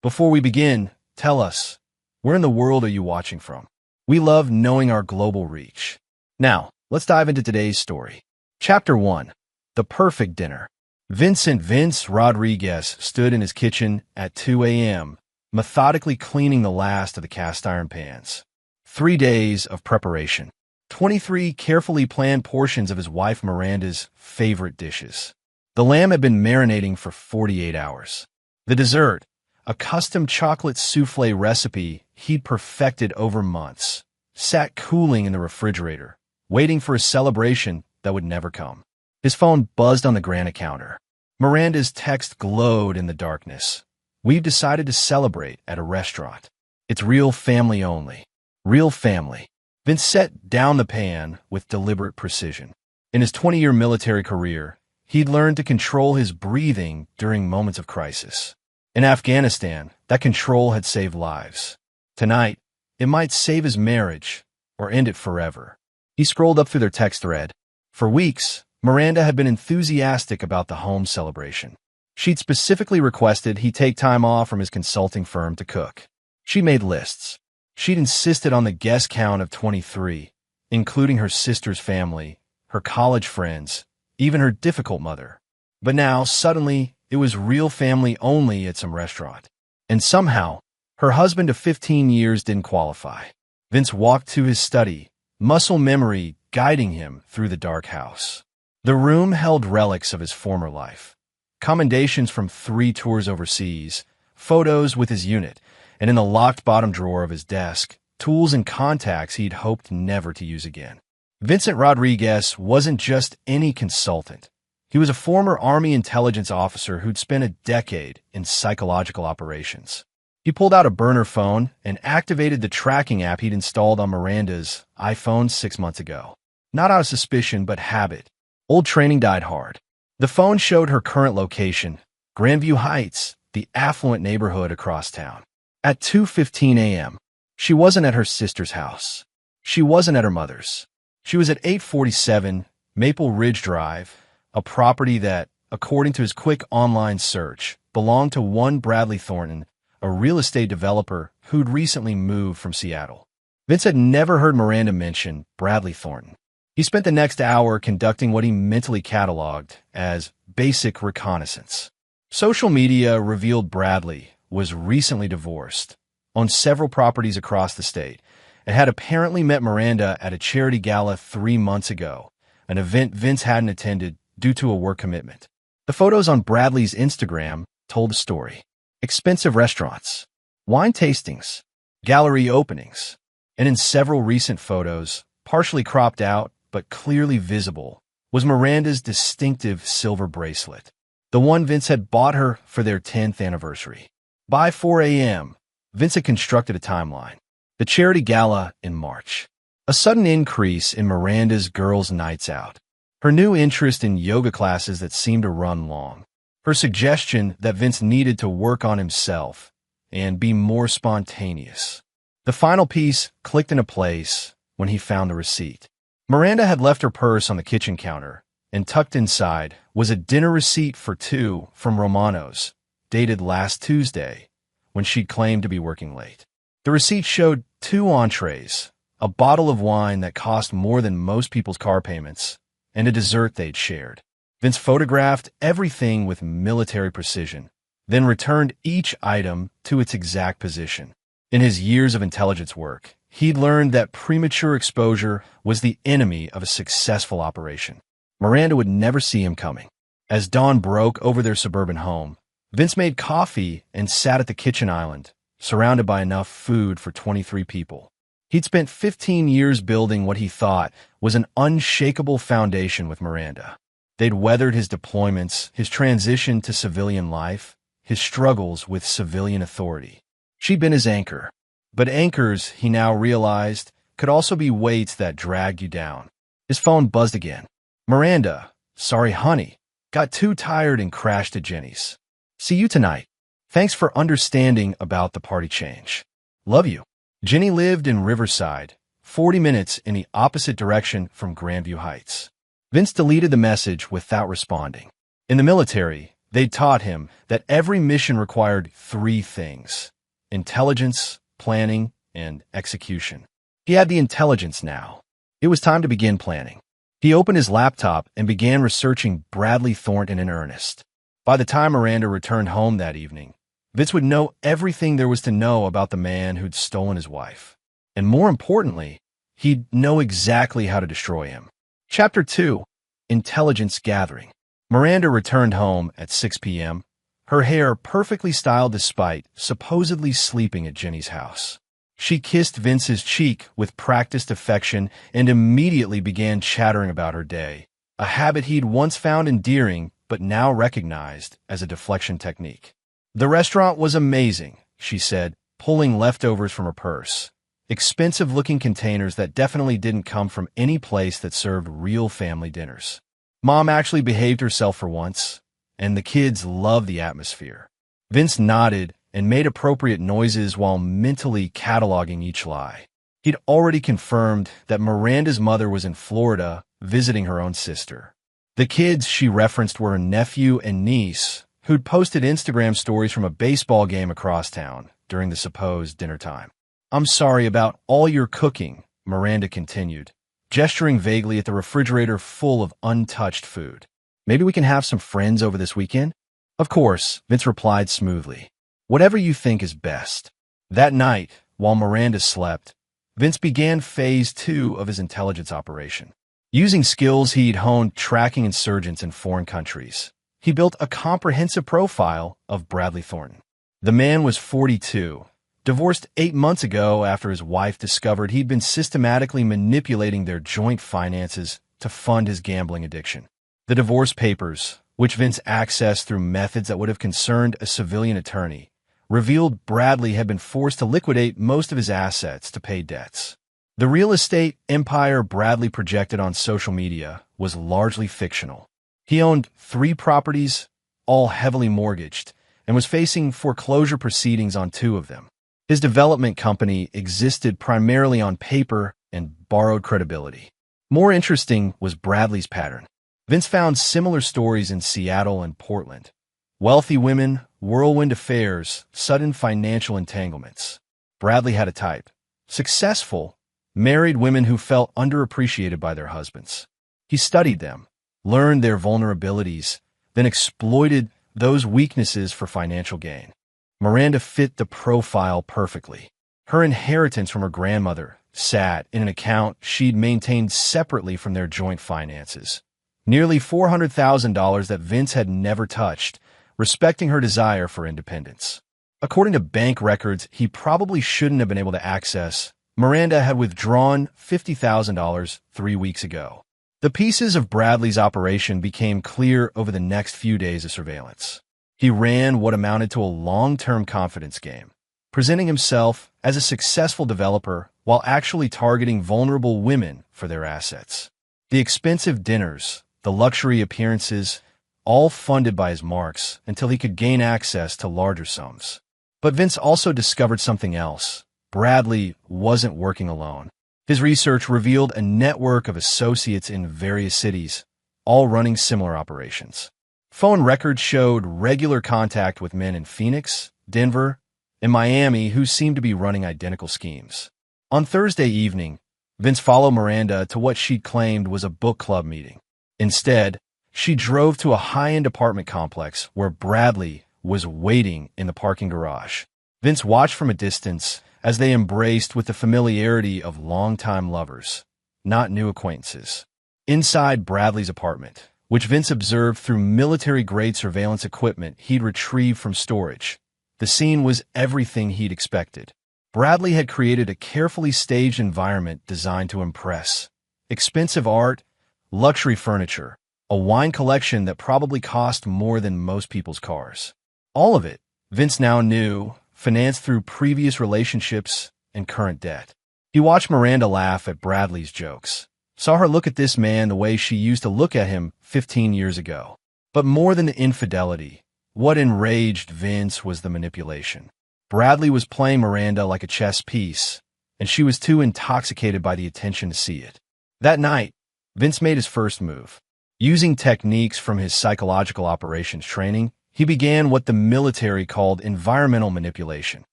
Before we begin, tell us, where in the world are you watching from? We love knowing our global reach. Now, let's dive into today's story. Chapter 1. The Perfect Dinner. Vince Rodriguez stood in his kitchen at 2 a.m., methodically cleaning the last of the cast iron pans. 3 days of preparation. 23 carefully planned portions of his wife Miranda's favorite dishes. The lamb had been marinating for 48 hours. The dessert, a custom chocolate souffle recipe he'd perfected over months, sat cooling in the refrigerator, waiting for a celebration that would never come. His phone buzzed on the granite counter. Miranda's text glowed in the darkness. "We've decided to celebrate at a restaurant. It's real family only. Real family." Vince set down the pan with deliberate precision. In his 20-year military career, he'd learned to control his breathing during moments of crisis. In Afghanistan, that control had saved lives. Tonight, it might save his marriage or end it forever. He scrolled up through their text thread. For weeks, Miranda had been enthusiastic about the home celebration. She'd specifically requested he take time off from his consulting firm to cook. She made lists. She'd insisted on the guest count of 23, including her sister's family, her college friends, even her difficult mother. But now, suddenly, it was real family only at some restaurant. And somehow, her husband of 15 years didn't qualify. Vince walked to his study, muscle memory guiding him through the dark house. The room held relics of his former life. Commendations from 3 tours overseas, photos with his unit, and in the locked bottom drawer of his desk, tools and contacts he'd hoped never to use again. Vincent Rodriguez wasn't just any consultant. He was a former Army intelligence officer who'd spent a decade in psychological operations. He pulled out a burner phone and activated the tracking app he'd installed on Miranda's iPhone 6 months ago. Not out of suspicion, but habit. Old training died hard. The phone showed her current location, Grandview Heights, the affluent neighborhood across town. At 2:15 a.m., she wasn't at her sister's house. She wasn't at her mother's. She was at 847 Maple Ridge Drive, a property that, according to his quick online search, belonged to one Bradley Thornton, a real estate developer who'd recently moved from Seattle. Vince had never heard Miranda mention Bradley Thornton. He spent the next hour conducting what he mentally cataloged as basic reconnaissance. Social media revealed Bradley was recently divorced, owned several properties across the state, and had apparently met Miranda at a charity gala 3 months ago, an event Vince hadn't attended due to a work commitment. The photos on Bradley's Instagram told the story. Expensive restaurants, wine tastings, gallery openings, and in several recent photos, partially cropped out but clearly visible, was Miranda's distinctive silver bracelet, the one Vince had bought her for their 10th anniversary. By 4 a.m., Vince had constructed a timeline. The charity gala in March. A sudden increase in Miranda's girls' nights out. Her new interest in yoga classes that seemed to run long. Her suggestion that Vince needed to work on himself and be more spontaneous. The final piece clicked into place when he found the receipt. Miranda had left her purse on the kitchen counter, and tucked inside was a dinner receipt for 2 from Romano's, dated last Tuesday, when she'd claimed to be working late. The receipt showed 2 entrees, a bottle of wine that cost more than most people's car payments, and a dessert they'd shared. Vince photographed everything with military precision, then returned each item to its exact position. In his years of intelligence work, he'd learned that premature exposure was the enemy of a successful operation. Miranda would never see him coming. As dawn broke over their suburban home, Vince made coffee and sat at the kitchen island, surrounded by enough food for 23 people. He'd spent 15 years building what he thought was an unshakable foundation with Miranda. They'd weathered his deployments, his transition to civilian life, his struggles with civilian authority. She'd been his anchor. But anchors, he now realized, could also be weights that dragged you down. His phone buzzed again. Miranda, sorry honey, got too tired and crashed at Jenny's. See you tonight. Thanks for understanding about the party change. Love you. Jenny lived in Riverside, 40 minutes in the opposite direction from Grandview Heights. Vince deleted the message without responding. In the military, They taught him that every mission required three things: intelligence, planning, and execution. He had the intelligence now. It was time to begin planning. He opened his laptop and began researching Bradley Thornton in earnest. By the time Miranda returned home that evening, Vince would know everything there was to know about the man who'd stolen his wife. And more importantly, he'd know exactly how to destroy him. Chapter 2: Intelligence Gathering. Miranda returned home at 6 p.m., her hair perfectly styled despite supposedly sleeping at Jenny's house. She kissed Vince's cheek with practiced affection and immediately began chattering about her day, a habit he'd once found endearing but now recognized as a deflection technique. The restaurant was amazing, she said, pulling leftovers from her purse. Expensive-looking containers that definitely didn't come from any place that served real family dinners. Mom actually behaved herself for once, and the kids loved the atmosphere. Vince nodded and made appropriate noises while mentally cataloging each lie. He'd already confirmed that Miranda's mother was in Florida visiting her own sister. The kids she referenced were her nephew and niece, who'd posted Instagram stories from a baseball game across town during the supposed dinner time. "I'm sorry about all your cooking," Miranda continued, gesturing vaguely at the refrigerator full of untouched food. "Maybe we can have some friends over this weekend?" "Of course," Vince replied smoothly. "Whatever you think is best." That night, while Miranda slept, Vince began phase 2 of his intelligence operation. Using skills he'd honed tracking insurgents in foreign countries, he built a comprehensive profile of Bradley Thornton. The man was 42, divorced 8 months ago after his wife discovered he'd been systematically manipulating their joint finances to fund his gambling addiction. The divorce papers, which Vince accessed through methods that would have concerned a civilian attorney, revealed Bradley had been forced to liquidate most of his assets to pay debts. The real estate empire Bradley projected on social media was largely fictional. He owned 3 properties, all heavily mortgaged, and was facing foreclosure proceedings on 2 of them. His development company existed primarily on paper and borrowed credibility. More interesting was Bradley's pattern. Vince found similar stories in Seattle and Portland. Wealthy women, whirlwind affairs, sudden financial entanglements. Bradley had a type: successful, married women who felt underappreciated by their husbands. He studied them, learned their vulnerabilities, then exploited those weaknesses for financial gain. Miranda fit the profile perfectly. Her inheritance from her grandmother sat in an account she'd maintained separately from their joint finances. Nearly $400,000 that Vince had never touched, respecting her desire for independence. According to bank records he probably shouldn't have been able to access, Miranda had withdrawn $50,000 3 weeks ago. The pieces of Bradley's operation became clear over the next few days of surveillance. He ran what amounted to a long-term confidence game, presenting himself as a successful developer while actually targeting vulnerable women for their assets. The expensive dinners, the luxury appearances, all funded by his marks until he could gain access to larger sums. But Vince also discovered something else. Bradley wasn't working alone. His research revealed a network of associates in various cities, all running similar operations. Phone records showed regular contact with men in Phoenix, Denver, and Miami who seemed to be running identical schemes. On Thursday evening, Vince followed Miranda to what she'd claimed was a book club meeting. Instead, she drove to a high-end apartment complex where Bradley was waiting in the parking garage. Vince watched from a distance as they embraced with the familiarity of longtime lovers, not new acquaintances. Inside Bradley's apartment, which Vince observed through military-grade surveillance equipment he'd retrieved from storage, the scene was everything he'd expected. Bradley had created a carefully staged environment designed to impress. Expensive art, luxury furniture, a wine collection that probably cost more than most people's cars. All of it, Vince now knew, financed through previous relationships and current debt. He watched Miranda laugh at Bradley's jokes, saw her look at this man the way she used to look at him 15 years ago. But more than the infidelity, what enraged Vince was the manipulation. Bradley was playing Miranda like a chess piece, and she was too intoxicated by the attention to see it. That night, Vince made his first move. Using techniques from his psychological operations training, he began what the military called environmental manipulation.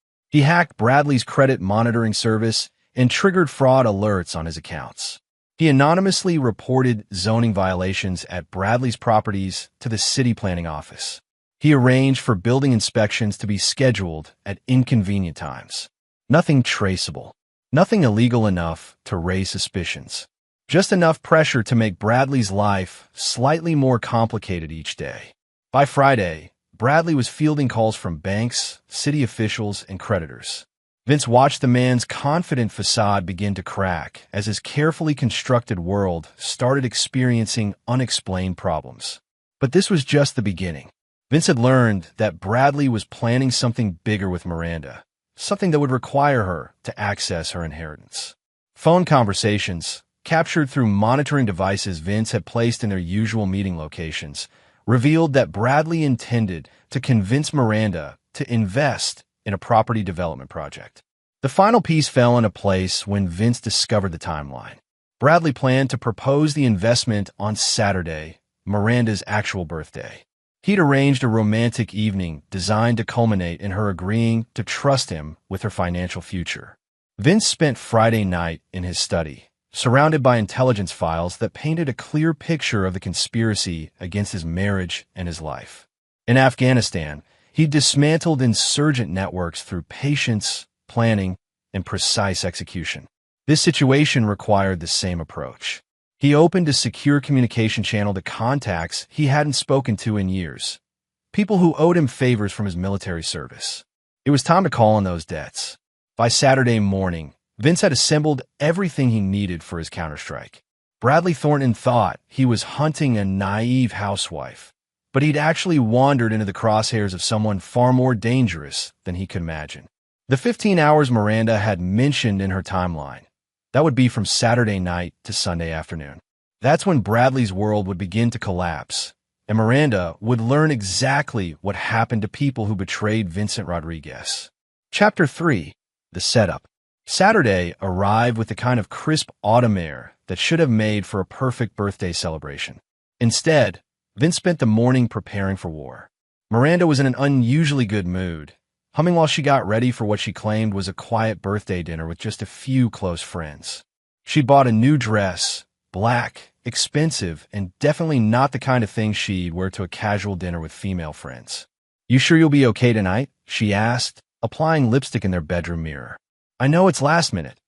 He hacked Bradley's credit monitoring service and triggered fraud alerts on his accounts. He anonymously reported zoning violations at Bradley's properties to the city planning office. He arranged for building inspections to be scheduled at inconvenient times. Nothing traceable. Nothing illegal enough to raise suspicions. Just enough pressure to make Bradley's life slightly more complicated each day. By Friday, Bradley was fielding calls from banks, city officials, and creditors. Vince watched the man's confident facade begin to crack as his carefully constructed world started experiencing unexplained problems. But this was just the beginning. Vince had learned that Bradley was planning something bigger with Miranda, something that would require her to access her inheritance. Phone conversations, captured through monitoring devices Vince had placed in their usual meeting locations, revealed that Bradley intended to convince Miranda to invest in a property development project. The final piece fell into place when Vince discovered the timeline. Bradley planned to propose the investment on Saturday, Miranda's actual birthday. He'd arranged a romantic evening designed to culminate in her agreeing to trust him with her financial future. Vince spent Friday night in his study, surrounded by intelligence files that painted a clear picture of the conspiracy against his marriage and his life. In Afghanistan, he dismantled insurgent networks through patience, planning, and precise execution. This situation required the same approach. He opened a secure communication channel to contacts he hadn't spoken to in years, people who owed him favors from his military service. It was time to call on those debts. By Saturday morning, Vince had assembled everything he needed for his counterstrike. Bradley Thornton thought he was hunting a naive housewife, but he'd actually wandered into the crosshairs of someone far more dangerous than he could imagine. The 15 hours Miranda had mentioned in her timeline, that would be from Saturday night to Sunday afternoon. That's when Bradley's world would begin to collapse, and Miranda would learn exactly what happened to people who betrayed Vincent Rodriguez. Chapter 3. The Setup. Saturday arrived with the kind of crisp autumn air that should have made for a perfect birthday celebration. Instead, Vince spent the morning preparing for war. Miranda was in an unusually good mood, humming while she got ready for what she claimed was a quiet birthday dinner with just a few close friends. She'd bought a new dress, black, expensive, and definitely not the kind of thing she'd wear to a casual dinner with female friends. "You sure you'll be okay tonight?" she asked, applying lipstick in their bedroom mirror. "I know it's last minute,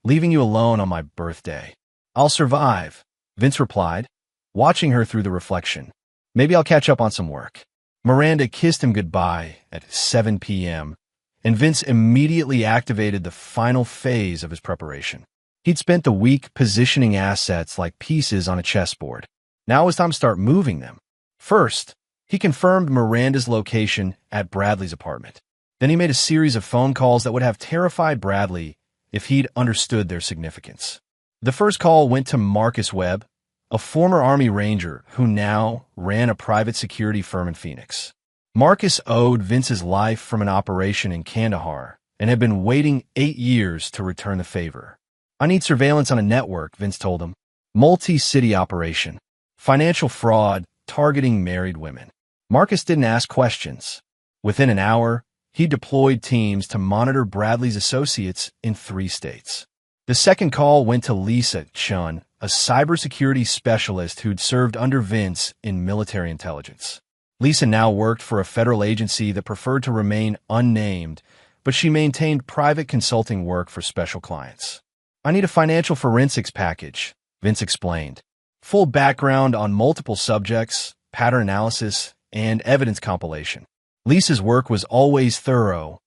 leaving you alone on my birthday." "I'll survive," Vince replied, watching her through the reflection. "Maybe I'll catch up on some work." Miranda kissed him goodbye at 7 p.m., and Vince immediately activated the final phase of his preparation. He'd spent the week positioning assets like pieces on a chessboard. Now it was time to start moving them. First, he confirmed Miranda's location at Bradley's apartment. Then he made a series of phone calls that would have terrified Bradley if he'd understood their significance. The first call went to Marcus Webb, a former Army Ranger who now ran a private security firm in Phoenix. Marcus owed Vince's life from an operation in Kandahar and had been waiting 8 years to return the favor. "I need surveillance on a network," Vince told him. "Multi-city operation. Financial fraud targeting married women." Marcus didn't ask questions. Within an hour, he deployed teams to monitor Bradley's associates in 3 states. The second call went to Lisa Chun, a cybersecurity specialist who'd served under Vince in military intelligence. Lisa now worked for a federal agency that preferred to remain unnamed, but she maintained private consulting work for special clients. "I need a financial forensics package," Vince explained. "Full background on multiple subjects, pattern analysis, and evidence compilation." Lisa's work was always thorough,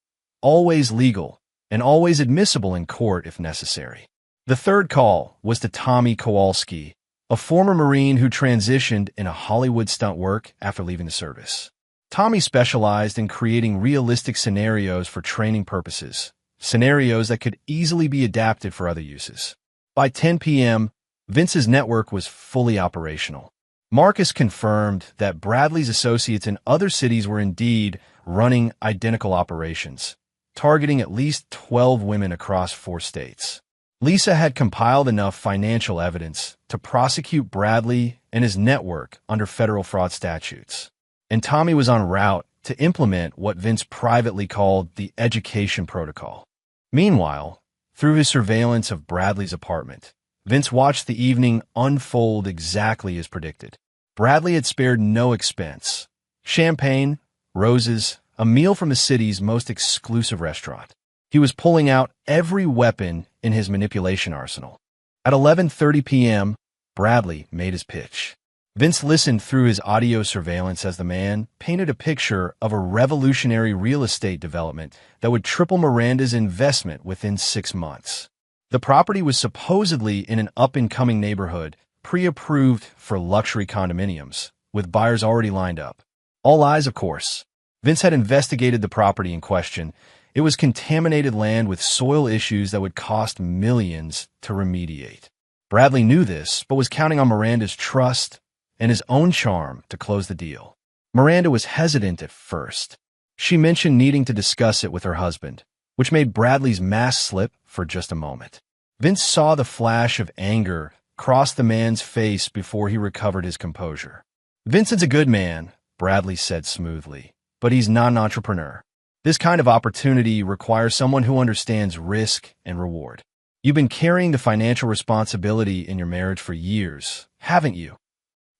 always legal, and always admissible in court if necessary. The third call was to Tommy Kowalski, a former Marine who transitioned into Hollywood stunt work after leaving the service. Tommy specialized in creating realistic scenarios for training purposes, scenarios that could easily be adapted for other uses. By 10 p.m., Vince's network was fully operational. Marcus confirmed that Bradley's associates in other cities were indeed running identical operations, targeting at least 12 women across 4 states. Lisa had compiled enough financial evidence to prosecute Bradley and his network under federal fraud statutes. and Tommy was en route to implement what Vince privately called the education protocol. Meanwhile, through his surveillance of Bradley's apartment, Vince watched the evening unfold exactly as predicted. Bradley had spared no expense. Champagne, roses, a meal from the city's most exclusive restaurant. He was pulling out every weapon in his manipulation arsenal. At 11:30 p.m., Bradley made his pitch. Vince listened through his audio surveillance as the man painted a picture of a revolutionary real estate development that would triple Miranda's investment within 6 months. The property was supposedly in an up-and-coming neighborhood, pre-approved for luxury condominiums, with buyers already lined up. All eyes, of course. Vince had investigated the property in question. It was contaminated land with soil issues that would cost millions to remediate. Bradley knew this, but was counting on Miranda's trust and his own charm to close the deal. Miranda was hesitant at first. She mentioned needing to discuss it with her husband, which made Bradley's mask slip for just a moment. Vince saw the flash of anger cross the man's face before he recovered his composure. "Vincent's a good man," Bradley said smoothly, "but he's not an entrepreneur. This kind of opportunity requires someone who understands risk and reward. You've been carrying the financial responsibility in your marriage for years, haven't you?"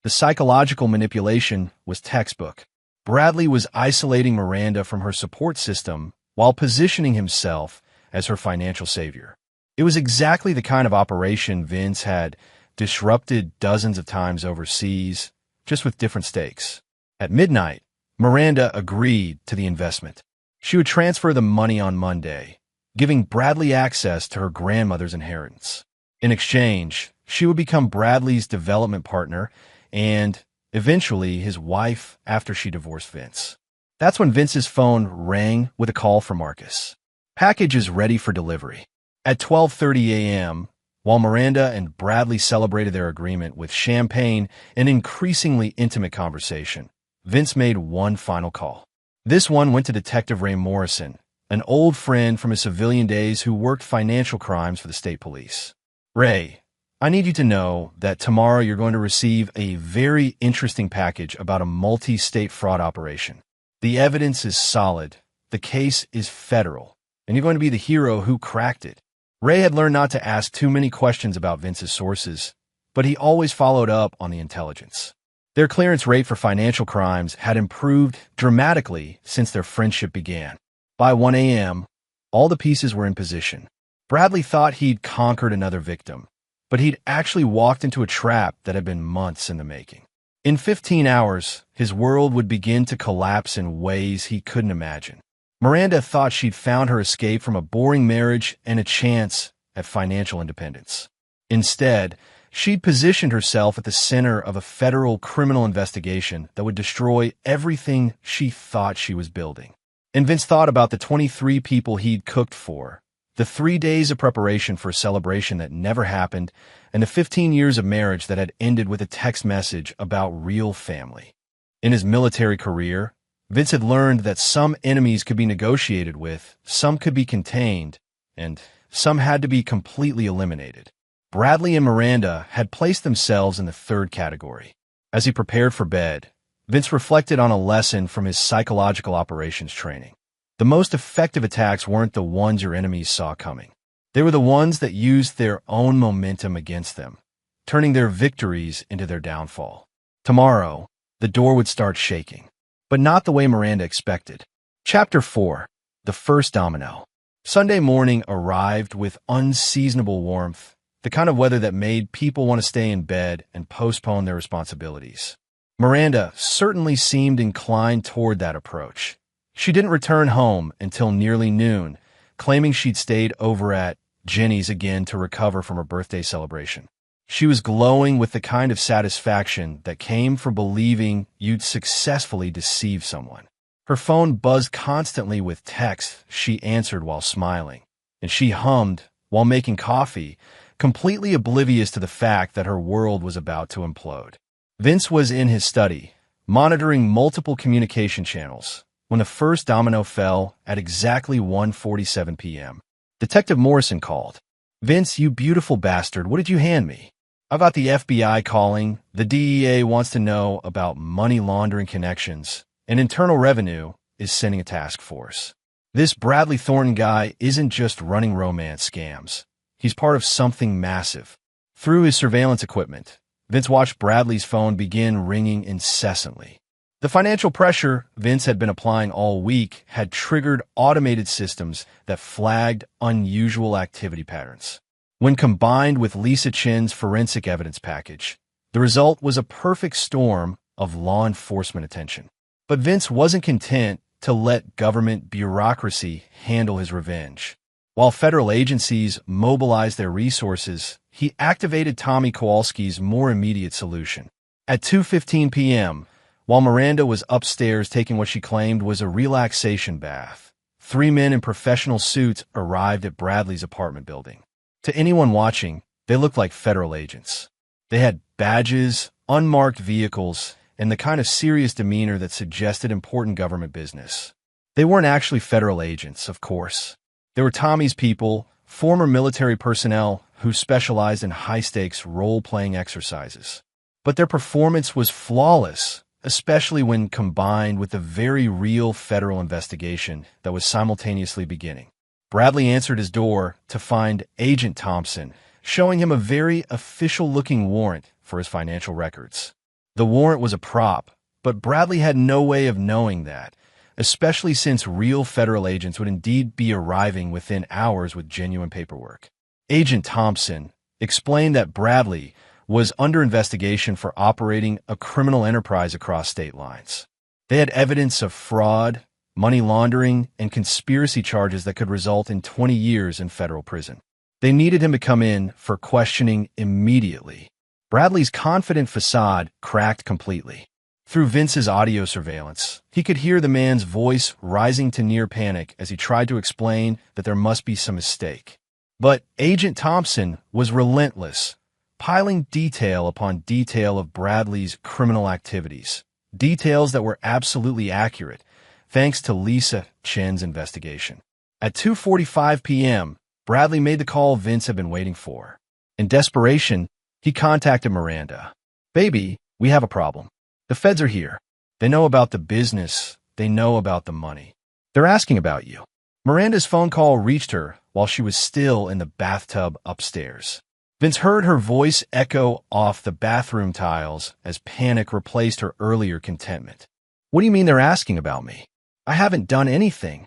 The psychological manipulation was textbook. Bradley was isolating Miranda from her support system while positioning himself as her financial savior. It was exactly the kind of operation Vince had disrupted dozens of times overseas, just with different stakes. At midnight, Miranda agreed to the investment. She would transfer the money on Monday, giving Bradley access to her grandmother's inheritance. In exchange, she would become Bradley's development partner and, eventually, his wife after she divorced Vince. That's when Vince's phone rang with a call from Marcus. "Package is ready for delivery." At 12:30 a.m., while Miranda and Bradley celebrated their agreement with champagne and increasingly intimate conversation, Vince made one final call. This one went to Detective Ray Morrison, an old friend from his civilian days who worked financial crimes for the state police. "Ray, I need you to know that tomorrow you're going to receive a very interesting package about a multi-state fraud operation. The evidence is solid, the case is federal, and you're going to be the hero who cracked it." Ray had learned not to ask too many questions about Vince's sources, but he always followed up on the intelligence. Their clearance rate for financial crimes had improved dramatically since their friendship began. By 1 a.m., all the pieces were in position. Bradley thought he'd conquered another victim, but he'd actually walked into a trap that had been months in the making. In 15 hours, his world would begin to collapse in ways he couldn't imagine. Miranda thought she'd found her escape from a boring marriage and a chance at financial independence. Instead, she'd positioned herself at the center of a federal criminal investigation that would destroy everything she thought she was building. And Vince thought about the 23 people he'd cooked for, the 3 days of preparation for a celebration that never happened, and the 15 years of marriage that had ended with a text message about real family. In his military career, Vince had learned that some enemies could be negotiated with, some could be contained, and some had to be completely eliminated. Bradley and Miranda had placed themselves in the third category. As he prepared for bed, Vince reflected on a lesson from his psychological operations training. The most effective attacks weren't the ones your enemies saw coming. They were the ones that used their own momentum against them, turning their victories into their downfall. Tomorrow, the door would start shaking, but not the way Miranda expected. Chapter 4. The First Domino. Sunday morning arrived with unseasonable warmth, the kind of weather that made people want to stay in bed and postpone their responsibilities. Miranda certainly seemed inclined toward that approach. She didn't return home until nearly noon, claiming she'd stayed over at Jenny's again to recover from her birthday celebration. She was glowing with the kind of satisfaction that came from believing you'd successfully deceived someone. Her phone buzzed constantly with texts she answered while smiling, and she hummed while making coffee, completely oblivious to the fact that her world was about to implode. Vince was in his study, monitoring multiple communication channels, when the first domino fell at exactly 1:47 p.m. Detective Morrison called. "Vince, you beautiful bastard, what did you hand me?" I've got the FBI calling, the DEA wants to know about money laundering connections, and Internal Revenue is sending a task force. This Bradley Thornton guy isn't just running romance scams. He's part of something massive. Through his surveillance equipment, Vince watched Bradley's phone begin ringing incessantly. The financial pressure Vince had been applying all week had triggered automated systems that flagged unusual activity patterns. When combined with Lisa Chin's forensic evidence package, the result was a perfect storm of law enforcement attention. But Vince wasn't content to let government bureaucracy handle his revenge. While federal agencies mobilized their resources, he activated Tommy Kowalski's more immediate solution. At 2:15 p.m., while Miranda was upstairs taking what she claimed was a relaxation bath, 3 men in professional suits arrived at Bradley's apartment building. To anyone watching, they looked like federal agents. They had badges, unmarked vehicles, and the kind of serious demeanor that suggested important government business. They weren't actually federal agents, of course. They were Tommy's people, former military personnel who specialized in high-stakes role-playing exercises. But their performance was flawless, especially when combined with the very real federal investigation that was simultaneously beginning. Bradley answered his door to find Agent Thompson, showing him a very official-looking warrant for his financial records. The warrant was a prop, but Bradley had no way of knowing that, especially since real federal agents would indeed be arriving within hours with genuine paperwork. Agent Thompson explained that Bradley was under investigation for operating a criminal enterprise across state lines. They had evidence of fraud, money laundering, and conspiracy charges that could result in 20 years in federal prison. They needed him to come in for questioning immediately. Bradley's confident facade cracked completely. Through Vince's audio surveillance, he could hear the man's voice rising to near panic as he tried to explain that there must be some mistake. But Agent Thompson was relentless, piling detail upon detail of Bradley's criminal activities, details that were absolutely accurate, thanks to Lisa Chin's investigation. At 2:45 p.m., Bradley made the call Vince had been waiting for. In desperation, he contacted Miranda. "Baby, we have a problem. The feds are here. They know about the business. They know about the money. They're asking about you." Miranda's phone call reached her while she was still in the bathtub upstairs. Vince heard her voice echo off the bathroom tiles as panic replaced her earlier contentment. "What do you mean they're asking about me? I haven't done anything."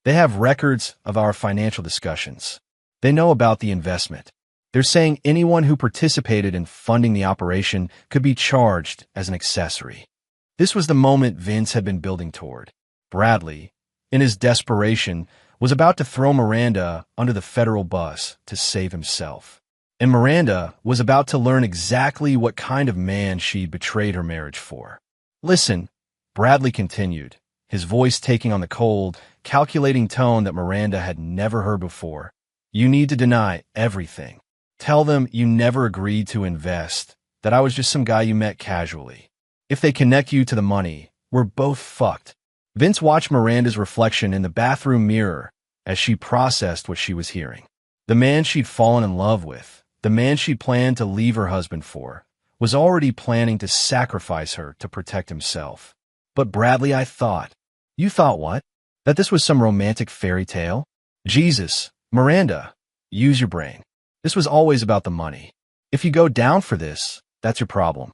"They have records of our financial discussions. They know about the investment. They're saying anyone who participated in funding the operation could be charged as an accessory." This was the moment Vince had been building toward. Bradley, in his desperation, was about to throw Miranda under the federal bus to save himself. And Miranda was about to learn exactly what kind of man she'd betrayed her marriage for. "Listen," Bradley continued, his voice taking on the cold, calculating tone that Miranda had never heard before. "You need to deny everything. Tell them you never agreed to invest, that I was just some guy you met casually. If they connect you to the money, we're both fucked." Vince watched Miranda's reflection in the bathroom mirror as she processed what she was hearing. The man she'd fallen in love with, the man she'd planned to leave her husband for, was already planning to sacrifice her to protect himself. "But Bradley, I thought." "You thought what? That this was some romantic fairy tale?" "Jesus, Miranda, use your brain. This was always about the money. If you go down for this, that's your problem."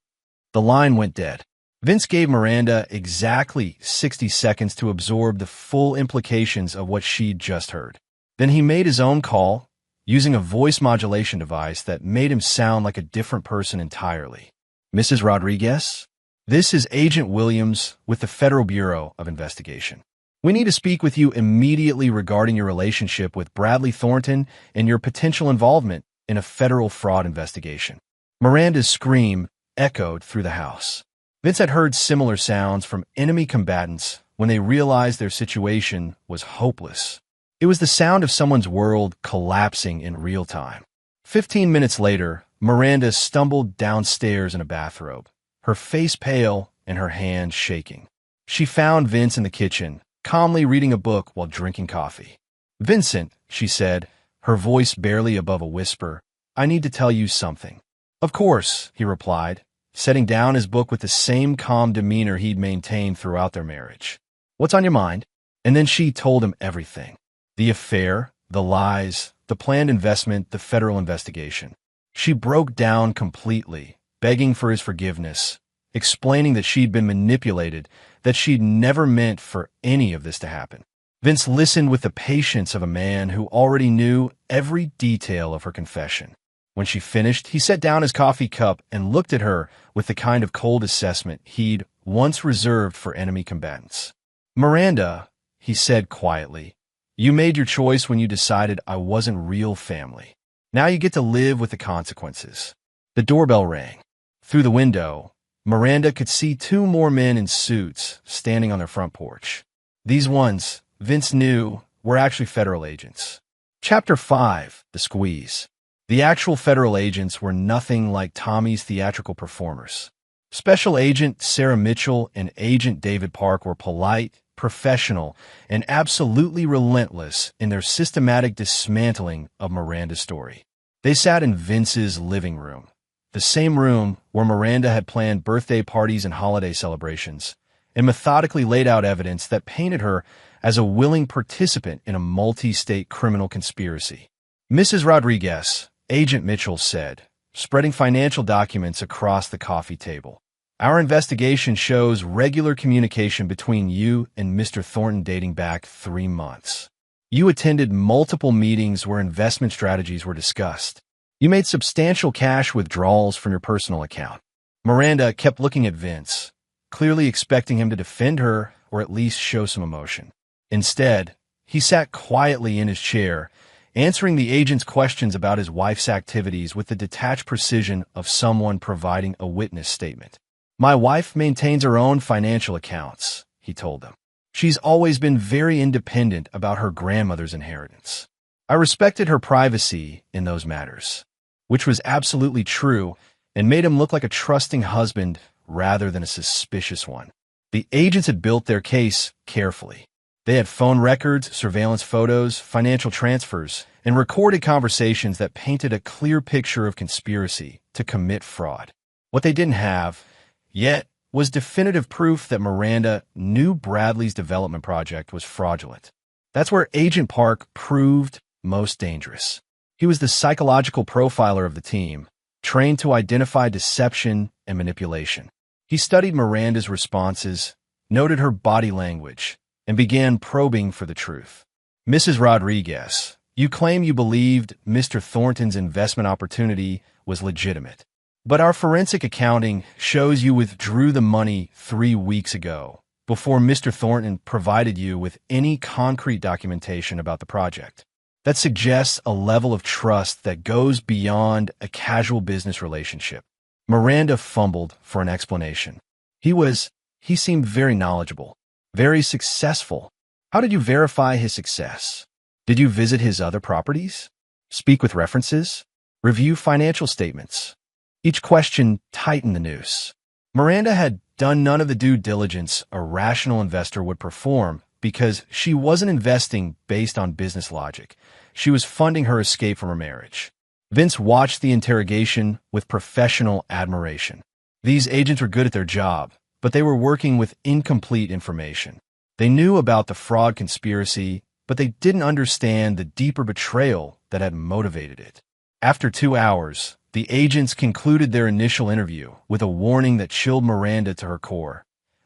The line went dead. Vince gave Miranda exactly 60 seconds to absorb the full implications of what she'd just heard. Then he made his own call, using a voice modulation device that made him sound like a different person entirely. "Mrs. Rodriguez? This is Agent Williams with the Federal Bureau of Investigation. We need to speak with you immediately regarding your relationship with Bradley Thornton and your potential involvement in a federal fraud investigation." Miranda's scream echoed through the house. Vince had heard similar sounds from enemy combatants when they realized their situation was hopeless. It was the sound of someone's world collapsing in real time. 15 minutes later, Miranda stumbled downstairs in a bathrobe, her face pale and her hands shaking. She found Vince in the kitchen, calmly reading a book while drinking coffee. "Vincent," she said, her voice barely above a whisper, "I need to tell you something." Of course, he replied, setting down his book with the same calm demeanor he'd maintained throughout their marriage. What's on your mind? And then she told him everything. The affair, the lies, the planned investment, the federal investigation. She broke down completely, begging for his forgiveness, explaining that she'd been manipulated, that she'd never meant for any of this to happen. Vince listened with the patience of a man who already knew every detail of her confession. When she finished, he set down his coffee cup and looked at her with the kind of cold assessment he'd once reserved for enemy combatants. "Miranda," he said quietly, "you made your choice when you decided I wasn't real family. Now you get to live with the consequences." The doorbell rang. Through the window, Miranda could see two more men in suits standing on their front porch. These ones, Vince knew, were actually federal agents. Chapter 5, The Squeeze. The actual federal agents were nothing like Tommy's theatrical performers. Special Agent Sarah Mitchell and Agent David Park were polite, professional, and absolutely relentless in their systematic dismantling of Miranda's story. They sat in Vince's living room, the same room where Miranda had planned birthday parties and holiday celebrations, and methodically laid out evidence that painted her as a willing participant in a multi-state criminal conspiracy. "Mrs. Rodriguez," Agent Mitchell said, spreading financial documents across the coffee table, "our investigation shows regular communication between you and Mr. Thornton dating back 3 months. You attended multiple meetings where investment strategies were discussed. You made substantial cash withdrawals from your personal account." Miranda kept looking at Vince, clearly expecting him to defend her or at least show some emotion. Instead, he sat quietly in his chair, answering the agent's questions about his wife's activities with the detached precision of someone providing a witness statement. "My wife maintains her own financial accounts," he told them. "She's always been very independent about her grandmother's inheritance. I respected her privacy in those matters," which was absolutely true and made him look like a trusting husband rather than a suspicious one. The agents had built their case carefully. They had phone records, surveillance photos, financial transfers, and recorded conversations that painted a clear picture of conspiracy to commit fraud. What they didn't have yet was definitive proof that Miranda knew Bradley's development project was fraudulent. That's where Agent Park proved most dangerous. He was the psychological profiler of the team, trained to identify deception and manipulation. He studied Miranda's responses, noted her body language, and began probing for the truth. "Mrs. Rodriguez, you claim you believed Mr. Thornton's investment opportunity was legitimate. But our forensic accounting shows you withdrew the money 3 weeks ago, before Mr. Thornton provided you with any concrete documentation about the project. That suggests a level of trust that goes beyond a casual business relationship." Miranda fumbled for an explanation. He seemed very knowledgeable, very successful. "How did you verify his success? Did you visit his other properties? Speak with references? Review financial statements?" Each question tightened the noose. Miranda had done none of the due diligence a rational investor would perform because she wasn't investing based on business logic. She was funding her escape from her marriage. Vince watched the interrogation with professional admiration. These agents were good at their job, but they were working with incomplete information. They knew about the fraud conspiracy, but they didn't understand the deeper betrayal that had motivated it. After 2 hours, the agents concluded their initial interview with a warning that chilled Miranda to her core.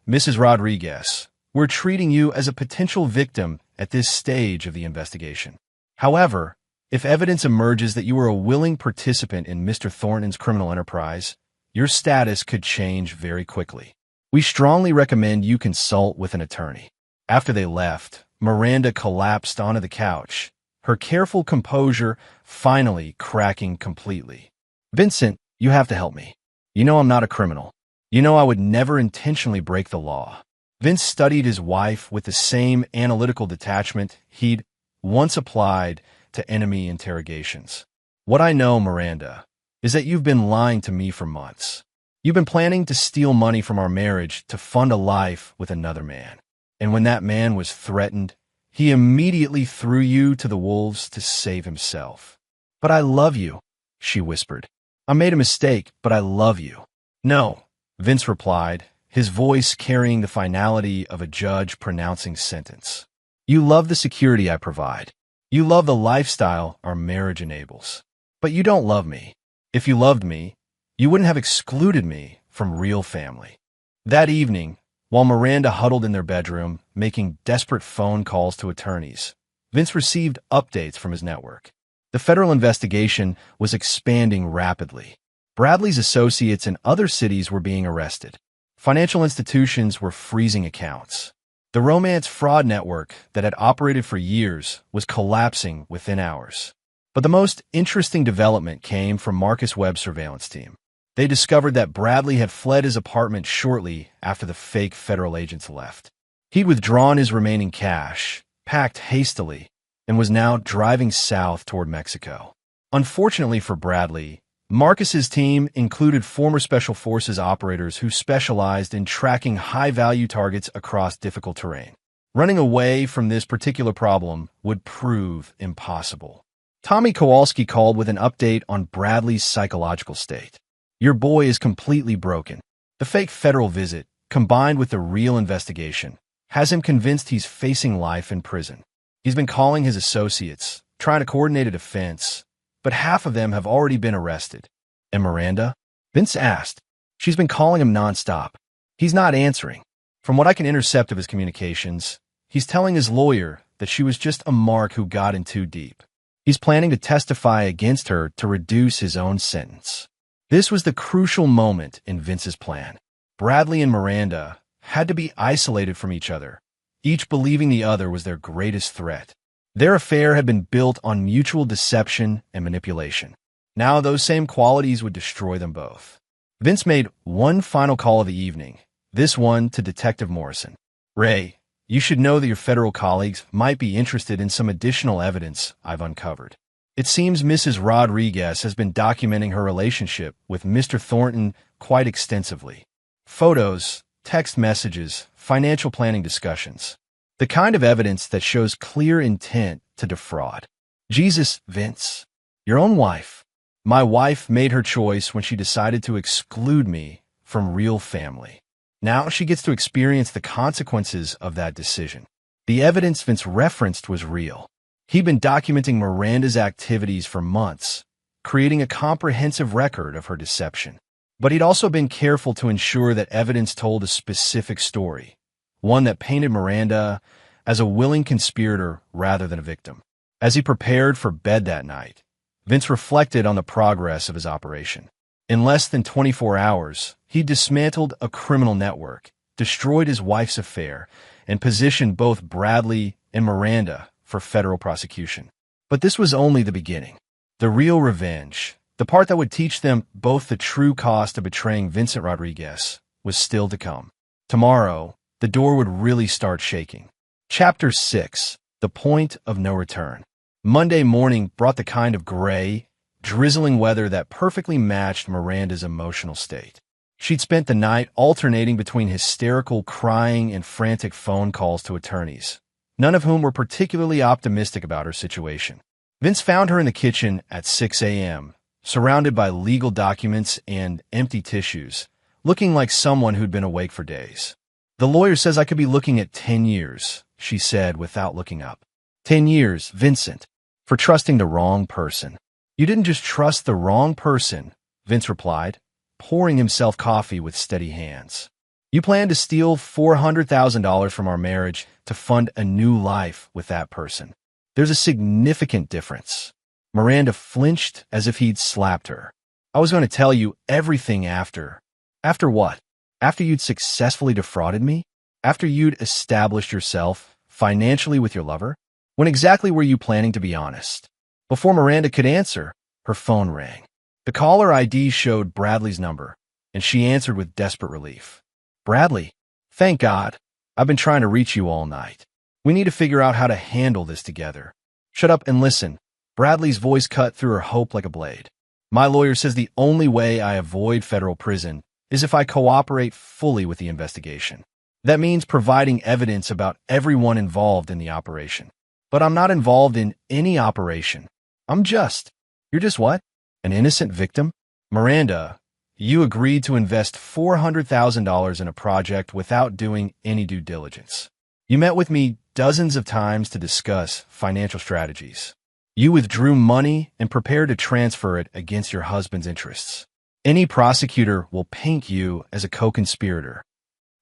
"Mrs. Rodriguez, we're treating you as a potential victim at this stage of the investigation. However, if evidence emerges that you were a willing participant in Mr. Thornton's criminal enterprise, your status could change very quickly. We strongly recommend you consult with an attorney." After they left, Miranda collapsed onto the couch, her careful composure finally cracking completely. "Vincent, you have to help me. You know I'm not a criminal. You know I would never intentionally break the law." Vince studied his wife with the same analytical detachment he'd once applied to enemy interrogations. "What I know, Miranda, is that you've been lying to me for months. You've been planning to steal money from our marriage to fund a life with another man. And when that man was threatened, he immediately threw you to the wolves to save himself." "But I love you," she whispered. I made a mistake, but I love you. No, Vince replied, his voice carrying the finality of a judge pronouncing sentence. You love the security I provide. You love the lifestyle our marriage enables. But you don't love me. If you loved me, you wouldn't have excluded me from real family. That evening, while Miranda huddled in their bedroom, making desperate phone calls to attorneys, Vince received updates from his network. The federal investigation was expanding rapidly. Bradley's associates in other cities were being arrested. Financial institutions were freezing accounts. The romance fraud network that had operated for years was collapsing within hours. But the most interesting development came from Marcus Webb's surveillance team. They discovered that Bradley had fled his apartment shortly after the fake federal agents left. He'd withdrawn his remaining cash, packed hastily, and was now driving south toward Mexico. Unfortunately for Bradley, Marcus's team included former Special Forces operators who specialized in tracking high-value targets across difficult terrain. Running away from this particular problem would prove impossible. Tommy Kowalski called with an update on Bradley's psychological state. Your boy is completely broken. The fake federal visit, combined with the real investigation, has him convinced he's facing life in prison. He's been calling his associates, trying to coordinate a defense, but half of them have already been arrested. And Miranda? Vince asked. She's been calling him nonstop. He's not answering. From what I can intercept of his communications, he's telling his lawyer that she was just a mark who got in too deep. He's planning to testify against her to reduce his own sentence. This was the crucial moment in Vince's plan. Bradley and Miranda had to be isolated from each other, each believing the other was their greatest threat. Their affair had been built on mutual deception and manipulation. Now those same qualities would destroy them both. Vince made one final call of the evening, this one to Detective Morrison. Ray, you should know that your federal colleagues might be interested in some additional evidence I've uncovered. It seems Mrs. Rodriguez has been documenting her relationship with Mr. Thornton quite extensively. Photos, text messages, financial planning discussions. The kind of evidence that shows clear intent to defraud. Jesus, Vince, your own wife. My wife made her choice when she decided to exclude me from real family. Now she gets to experience the consequences of that decision. The evidence Vince referenced was real. He'd been documenting Miranda's activities for months, creating a comprehensive record of her deception. But he'd also been careful to ensure that evidence told a specific story, one that painted Miranda as a willing conspirator rather than a victim. As he prepared for bed that night, Vince reflected on the progress of his operation. In less than 24 hours, he dismantled a criminal network, destroyed his wife's affair, and positioned both Bradley and Miranda for federal prosecution. But this was only the beginning. The real revenge, the part that would teach them both the true cost of betraying Vincent Rodriguez, was still to come. Tomorrow, the door would really start shaking. Chapter 6. The Point of No Return. Monday morning brought the kind of gray, drizzling weather that perfectly matched Miranda's emotional state. She'd spent the night alternating between hysterical crying and frantic phone calls to attorneys, none of whom were particularly optimistic about her situation. Vince found her in the kitchen at 6 a.m., surrounded by legal documents and empty tissues, looking like someone who'd been awake for days. The lawyer says I could be looking at 10 years, she said without looking up. 10 years, Vincent, for trusting the wrong person. You didn't just trust the wrong person, Vince replied, pouring himself coffee with steady hands. You planned to steal $400,000 from our marriage to fund a new life with that person. There's a significant difference. Miranda flinched as if he'd slapped her. I was going to tell you everything after. After what? After you'd successfully defrauded me? After you'd established yourself financially with your lover? When exactly were you planning to be honest? Before Miranda could answer, her phone rang. The caller ID showed Bradley's number, and she answered with desperate relief. Bradley, thank God. I've been trying to reach you all night. We need to figure out how to handle this together. Shut up and listen. Bradley's voice cut through her hope like a blade. My lawyer says the only way I avoid federal prison is if I cooperate fully with the investigation. That means providing evidence about everyone involved in the operation. But I'm not involved in any operation. You're just what? An innocent victim? Miranda, you agreed to invest $400,000 in a project without doing any due diligence. You met with me dozens of times to discuss financial strategies. You withdrew money and prepared to transfer it against your husband's interests. Any prosecutor will paint you as a co-conspirator.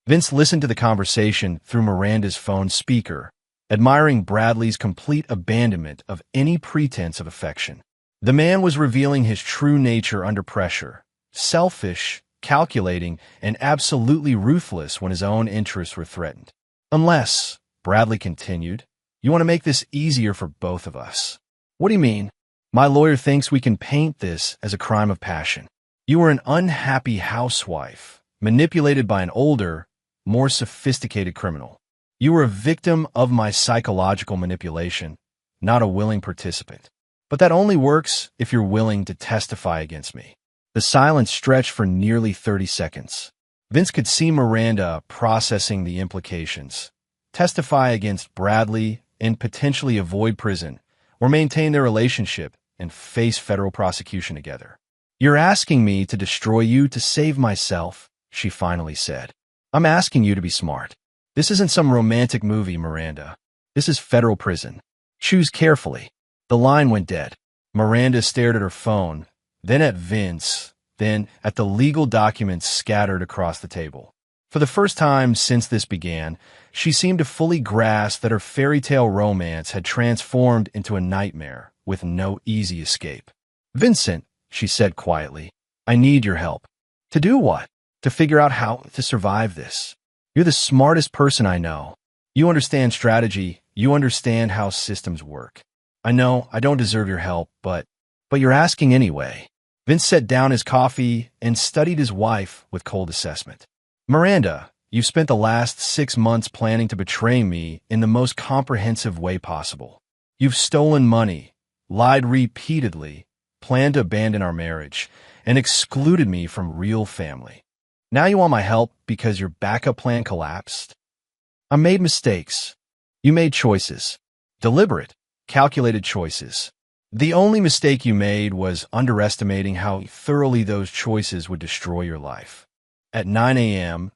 Vince listened to the conversation through Miranda's phone speaker, admiring Bradley's complete abandonment of any pretense of affection. The man was revealing his true nature under pressure, selfish, calculating, and absolutely ruthless when his own interests were threatened. Unless, Bradley continued, you want to make this easier for both of us. What do you mean? My lawyer thinks we can paint this as a crime of passion. You were an unhappy housewife, manipulated by an older, more sophisticated criminal. You were a victim of my psychological manipulation, not a willing participant. But that only works if you're willing to testify against me. The silence stretched for nearly 30 seconds. Vince could see Miranda processing the implications. Testify against Bradley and potentially avoid prison, or maintain their relationship and face federal prosecution together. You're asking me to destroy you to save myself, she finally said. I'm asking you to be smart. This isn't some romantic movie, Miranda. This is federal prison. Choose carefully. The line went dead. Miranda stared at her phone, then at Vince, then at the legal documents scattered across the table. For the first time since this began, she seemed to fully grasp that her fairy tale romance had transformed into a nightmare with no easy escape. Vincent, she said quietly, I need your help. To do what? To figure out how to survive this. You're the smartest person I know. You understand strategy. You understand how systems work. I know I don't deserve your help, but you're asking anyway. Vince set down his coffee and studied his wife with cold assessment. Miranda, you've spent the last 6 months planning to betray me in the most comprehensive way possible. You've stolen money, lied repeatedly, planned to abandon our marriage, and excluded me from real family. Now you want my help because your backup plan collapsed? I made mistakes. You made choices. Deliberate, calculated choices. The only mistake you made was underestimating how thoroughly those choices would destroy your life. At 9 a.m.,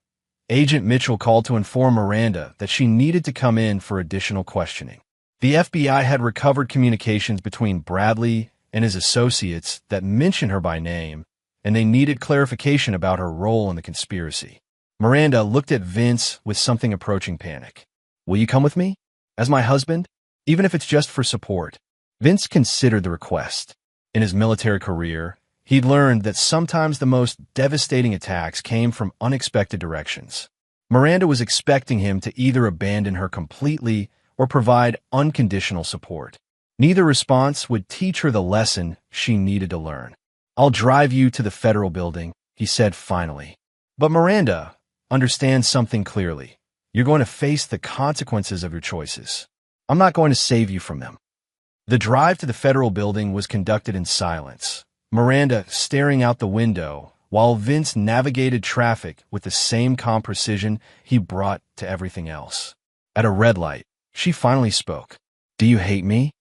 Agent Mitchell called to inform Miranda that she needed to come in for additional questioning. The FBI had recovered communications between Bradley and his associates that mentioned her by name, and they needed clarification about her role in the conspiracy. Miranda looked at Vince with something approaching panic. Will you come with me? As my husband? Even if it's just for support. Vince considered the request. In his military career, he'd learned that sometimes the most devastating attacks came from unexpected directions. Miranda was expecting him to either abandon her completely or provide unconditional support. Neither response would teach her the lesson she needed to learn. I'll drive you to the federal building, he said finally. But Miranda, understand something clearly. You're going to face the consequences of your choices. I'm not going to save you from them. The drive to the federal building was conducted in silence, Miranda staring out the window while Vince navigated traffic with the same calm precision he brought to everything else. At a red light, she finally spoke. Do you hate me?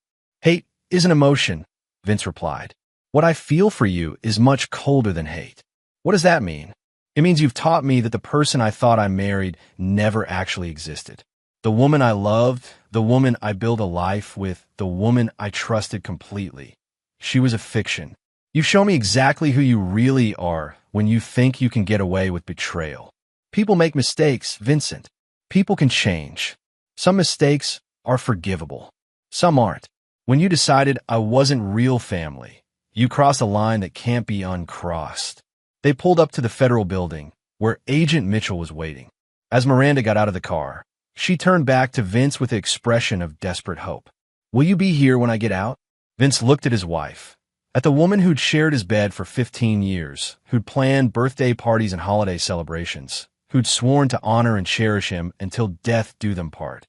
Hate is an emotion, Vince replied. What I feel for you is much colder than hate. What does that mean? It means you've taught me that the person I thought I married never actually existed. The woman I loved, the woman I built a life with, the woman I trusted completely. She was a fiction. You show me exactly who you really are when you think you can get away with betrayal. People make mistakes, Vincent. People can change. Some mistakes are forgivable. Some aren't. When you decided I wasn't real family, you crossed a line that can't be uncrossed. They pulled up to the federal building, where Agent Mitchell was waiting. As Miranda got out of the car, she turned back to Vince with an expression of desperate hope. Will you be here when I get out? Vince looked at his wife, at the woman who'd shared his bed for 15 years, who'd planned birthday parties and holiday celebrations, who'd sworn to honor and cherish him until death do them part,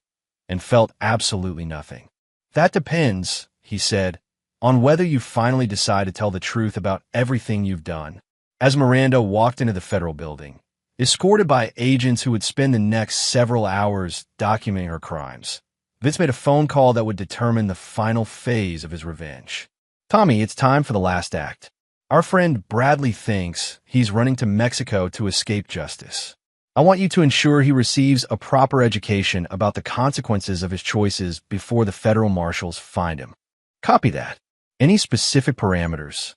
and felt absolutely nothing. That depends, he said, on whether you finally decide to tell the truth about everything you've done. As Miranda walked into the federal building, escorted by agents who would spend the next several hours documenting her crimes, Vince made a phone call that would determine the final phase of his revenge. Tommy, it's time for the last act. Our friend Bradley thinks he's running to Mexico to escape justice. I want you to ensure he receives a proper education about the consequences of his choices before the federal marshals find him. Copy that. Any specific parameters?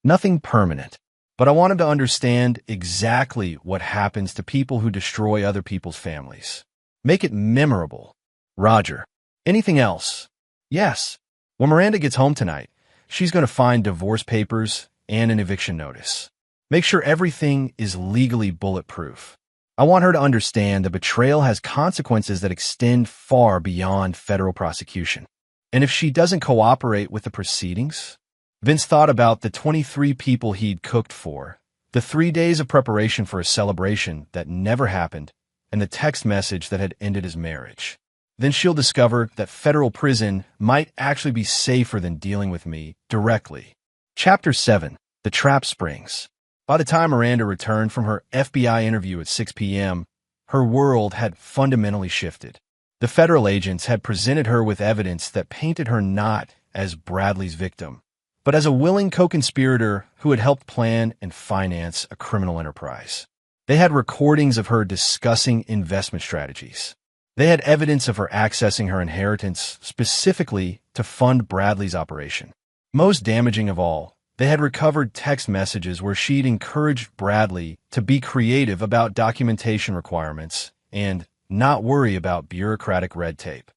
Nothing permanent. But I want him to understand exactly what happens to people who destroy other people's families. Make it memorable. Roger. Anything else? Yes. When Miranda gets home tonight, she's going to find divorce papers and an eviction notice. Make sure everything is legally bulletproof. I want her to understand that betrayal has consequences that extend far beyond federal prosecution. And if she doesn't cooperate with the proceedings? Vince thought about the 23 people he'd cooked for, the 3 days of preparation for a celebration that never happened, and the text message that had ended his marriage. Then she'll discover that federal prison might actually be safer than dealing with me directly. Chapter 7. The Trap Springs. By the time Miranda returned from her FBI interview at 6 p.m., her world had fundamentally shifted. The federal agents had presented her with evidence that painted her not as Bradley's victim, but as a willing co-conspirator who had helped plan and finance a criminal enterprise. They had recordings of her discussing investment strategies. They had evidence of her accessing her inheritance specifically to fund Bradley's operation. Most damaging of all, they had recovered text messages where she'd encouraged Bradley to be creative about documentation requirements and not worry about bureaucratic red tape.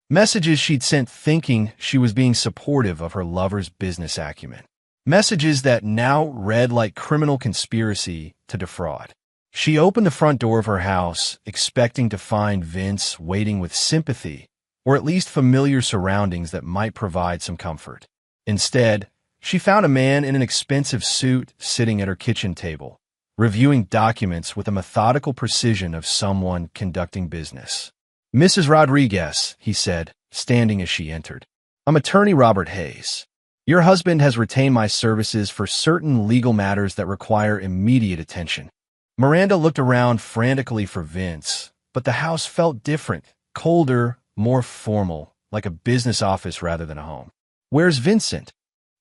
Messages she'd sent thinking she was being supportive of her lover's business acumen. Messages that now read like criminal conspiracy to defraud. She opened the front door of her house, expecting to find Vince waiting with sympathy, or at least familiar surroundings that might provide some comfort. Instead, she found a man in an expensive suit sitting at her kitchen table, reviewing documents with the methodical precision of someone conducting business. Mrs. Rodriguez, he said, standing as she entered. I'm attorney Robert Hayes. Your husband has retained my services for certain legal matters that require immediate attention. Miranda looked around frantically for Vince, but the house felt different, colder, more formal, like a business office rather than a home. Where's Vincent?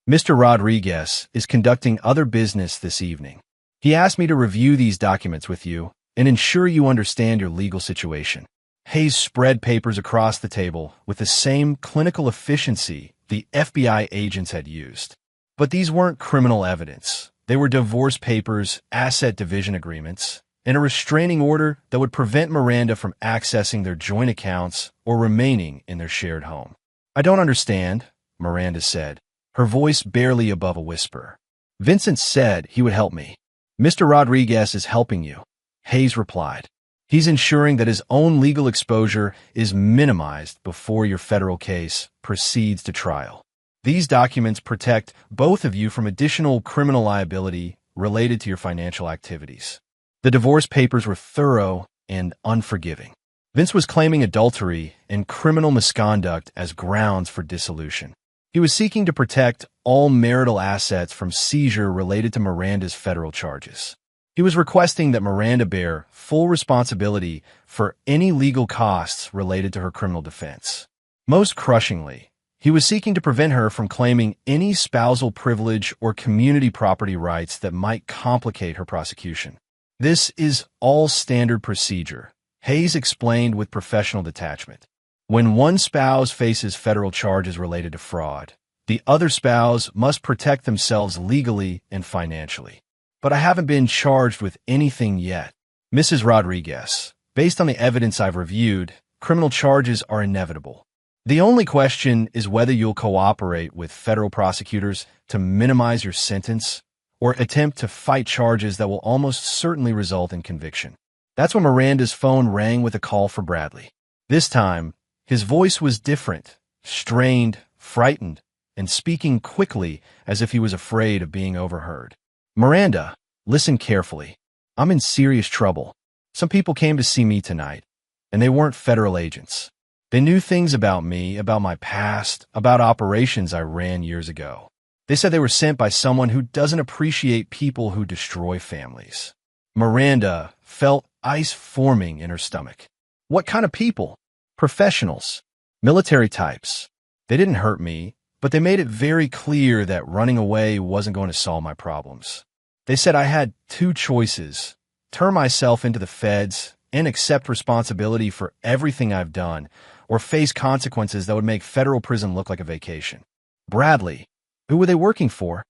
Mr. Rodriguez is conducting other business this evening. He asked me to review these documents with you and ensure you understand your legal situation. Hayes spread papers across the table with the same clinical efficiency the FBI agents had used. But these weren't criminal evidence. They were divorce papers, asset division agreements, and a restraining order that would prevent Miranda from accessing their joint accounts or remaining in their shared home. I don't understand, Miranda said, her voice barely above a whisper. Vincent said he would help me. Mr. Rodriguez is helping you, Hayes replied. He's ensuring that his own legal exposure is minimized before your federal case proceeds to trial. These documents protect both of you from additional criminal liability related to your financial activities. The divorce papers were thorough and unforgiving. Vince was claiming adultery and criminal misconduct as grounds for dissolution. He was seeking to protect all marital assets from seizure related to Miranda's federal charges. He was requesting that Miranda bear full responsibility for any legal costs related to her criminal defense. Most crushingly, he was seeking to prevent her from claiming any spousal privilege or community property rights that might complicate her prosecution. This is all standard procedure, Hayes explained with professional detachment. When one spouse faces federal charges related to fraud, the other spouse must protect themselves legally and financially. But I haven't been charged with anything yet. Mrs. Rodriguez, based on the evidence I've reviewed, criminal charges are inevitable. The only question is whether you'll cooperate with federal prosecutors to minimize your sentence or attempt to fight charges that will almost certainly result in conviction. That's when Miranda's phone rang with a call for Bradley. This time, his voice was different, strained, frightened, and speaking quickly as if he was afraid of being overheard. Miranda, listen carefully. I'm in serious trouble. Some people came to see me tonight, and they weren't federal agents. They knew things about me, about my past, about operations I ran years ago. They said they were sent by someone who doesn't appreciate people who destroy families. Miranda felt ice forming in her stomach. What kind of people? Professionals. Military types. They didn't hurt me, but they made it very clear that running away wasn't going to solve my problems. They said I had two choices: turn myself into the feds and accept responsibility for everything I've done, or face consequences that would make federal prison look like a vacation. Bradley, who were they working for?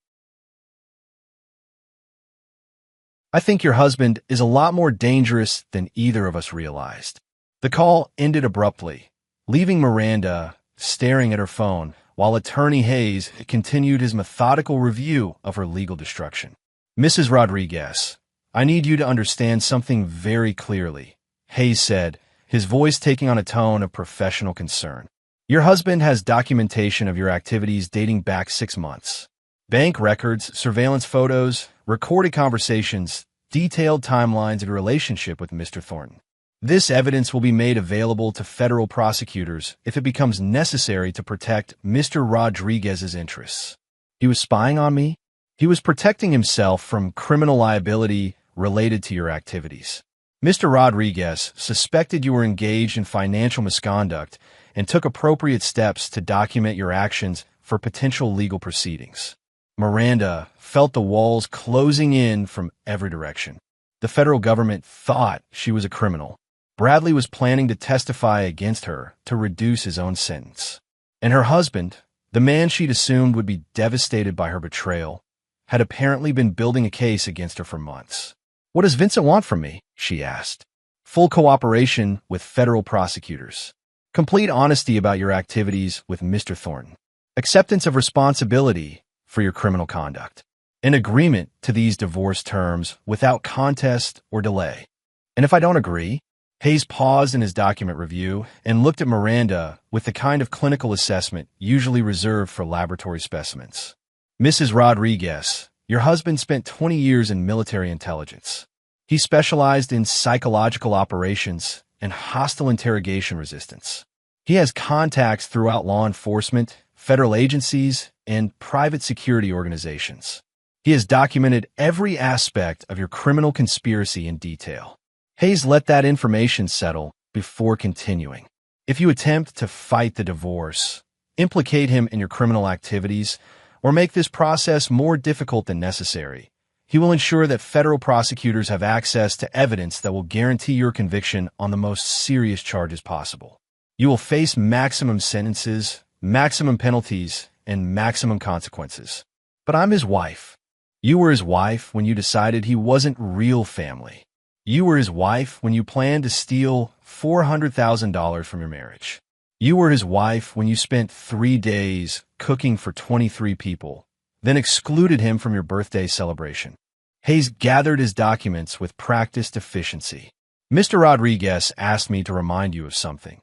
I think your husband is a lot more dangerous than either of us realized. The call ended abruptly, leaving Miranda staring at her phone while Attorney Hayes continued his methodical review of her legal destruction. Mrs. Rodriguez, I need you to understand something very clearly, Hayes said, his voice taking on a tone of professional concern. Your husband has documentation of your activities dating back 6 months. Bank records, surveillance photos, recorded conversations, detailed timelines of your relationship with Mr. Thornton. This evidence will be made available to federal prosecutors if it becomes necessary to protect Mr. Rodriguez's interests. He was spying on me? He was protecting himself from criminal liability related to your activities. Mr. Rodriguez suspected you were engaged in financial misconduct and took appropriate steps to document your actions for potential legal proceedings. Miranda felt the walls closing in from every direction. The federal government thought she was a criminal. Bradley was planning to testify against her to reduce his own sentence. And her husband, the man she'd assumed would be devastated by her betrayal, had apparently been building a case against her for months. What does Vincent want from me? She asked. Full cooperation with federal prosecutors. Complete honesty about your activities with Mr. Thornton. Acceptance of responsibility for your criminal conduct. An agreement to these divorce terms without contest or delay. And if I don't agree? Hayes paused in his document review and looked at Miranda with the kind of clinical assessment usually reserved for laboratory specimens. Mrs. Rodriguez, your husband spent 20 years in military intelligence. He specialized in psychological operations and hostile interrogation resistance. He has contacts throughout law enforcement, federal agencies, and private security organizations. He has documented every aspect of your criminal conspiracy in detail. Hayes let that information settle before continuing. If you attempt to fight the divorce, implicate him in your criminal activities, or make this process more difficult than necessary, he will ensure that federal prosecutors have access to evidence that will guarantee your conviction on the most serious charges possible. You will face maximum sentences, maximum penalties, and maximum consequences. But I'm his wife. You were his wife when you decided he wasn't real family. You were his wife when you planned to steal $400,000 from your marriage. You were his wife when you spent 3 days cooking for 23 people, then excluded him from your birthday celebration. Hayes gathered his documents with practiced efficiency. Mr. Rodriguez asked me to remind you of something.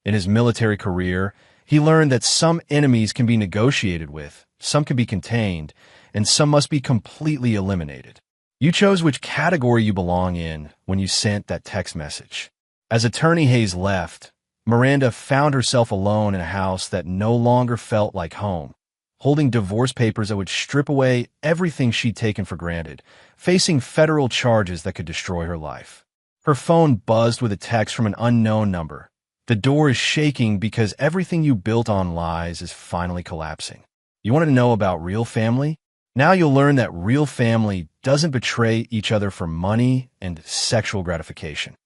In his military career, he learned that some enemies can be negotiated with, some can be contained, and some must be completely eliminated. You chose which category you belong in when you sent that text message. As Attorney Hayes left, Miranda found herself alone in a house that no longer felt like home, holding divorce papers that would strip away everything she'd taken for granted, facing federal charges that could destroy her life. Her phone buzzed with a text from an unknown number. The door is shaking because everything you built on lies is finally collapsing. You wanted to know about real family? Now you'll learn that real family doesn't betray each other for money and sexual gratification.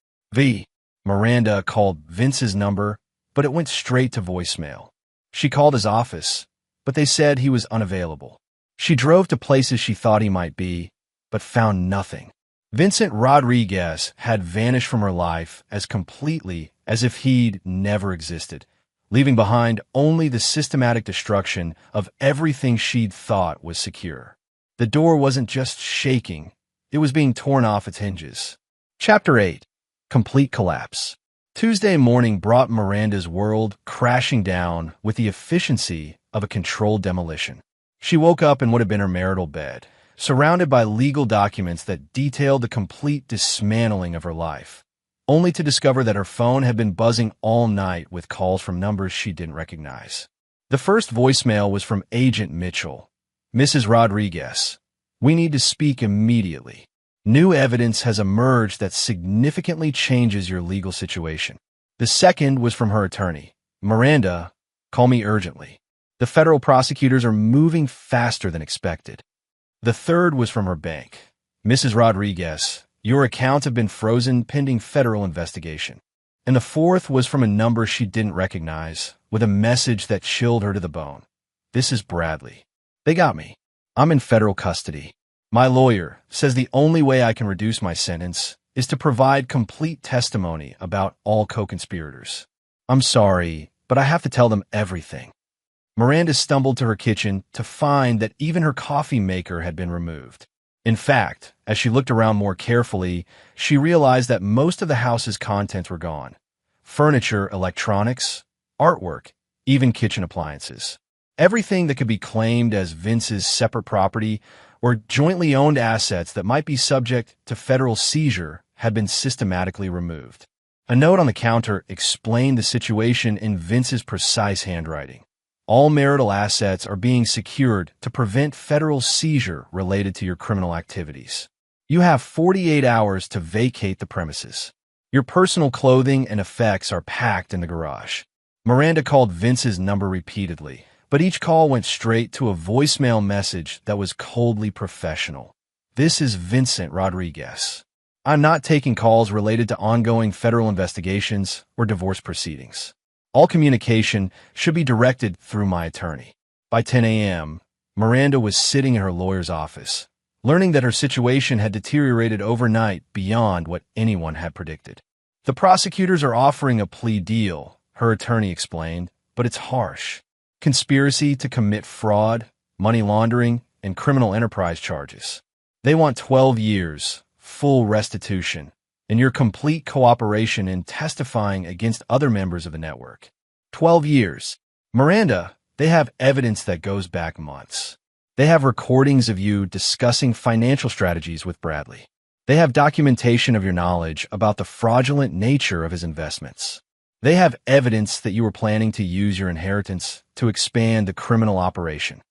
Miranda called Vince's number, but it went straight to voicemail. She called his office, but they said he was unavailable. She drove to places she thought he might be, but found nothing. Vincent Rodriguez had vanished from her life as completely as if he'd never existed, leaving behind only the systematic destruction of everything she'd thought was secure. The door wasn't just shaking, it was being torn off its hinges. Chapter 8. Complete Collapse. Tuesday morning brought Miranda's world crashing down with the efficiency of a controlled demolition. She woke up in what had been her marital bed, surrounded by legal documents that detailed the complete dismantling of her life, only to discover that her phone had been buzzing all night with calls from numbers she didn't recognize. The first voicemail was from Agent Mitchell. Mrs. Rodriguez, we need to speak immediately. New evidence has emerged that significantly changes your legal situation. The second was from her attorney. Miranda, call me urgently. The federal prosecutors are moving faster than expected. The third was from her bank. Mrs. Rodriguez, your accounts have been frozen pending federal investigation. And the fourth was from a number she didn't recognize, with a message that chilled her to the bone. This is Bradley. They got me. I'm in federal custody. My lawyer says the only way I can reduce my sentence is to provide complete testimony about all co-conspirators. I'm sorry, but I have to tell them everything. Miranda stumbled to her kitchen to find that even her coffee maker had been removed. In fact, as she looked around more carefully, she realized that most of the house's contents were gone. Furniture, electronics, artwork, even kitchen appliances. Everything that could be claimed as Vince's separate property or jointly owned assets that might be subject to federal seizure had been systematically removed. A note on the counter explained the situation in Vince's precise handwriting. All marital assets are being secured to prevent federal seizure related to your criminal activities. You have 48 hours to vacate the premises. Your personal clothing and effects are packed in the garage. Miranda called Vince's number repeatedly, but each call went straight to a voicemail message that was coldly professional. This is Vincent Rodriguez. I'm not taking calls related to ongoing federal investigations or divorce proceedings. All communication should be directed through my attorney. By 10 a.m., Miranda was sitting in her lawyer's office, learning that her situation had deteriorated overnight beyond what anyone had predicted. The prosecutors are offering a plea deal, her attorney explained, but it's harsh. Conspiracy to commit fraud, money laundering, and criminal enterprise charges. They want 12 years, full restitution, and your complete cooperation in testifying against other members of the network. 12 years. Miranda, they have evidence that goes back months. They have recordings of you discussing financial strategies with Bradley. They have documentation of your knowledge about the fraudulent nature of his investments. They have evidence that you were planning to use your inheritance to expand the criminal operation.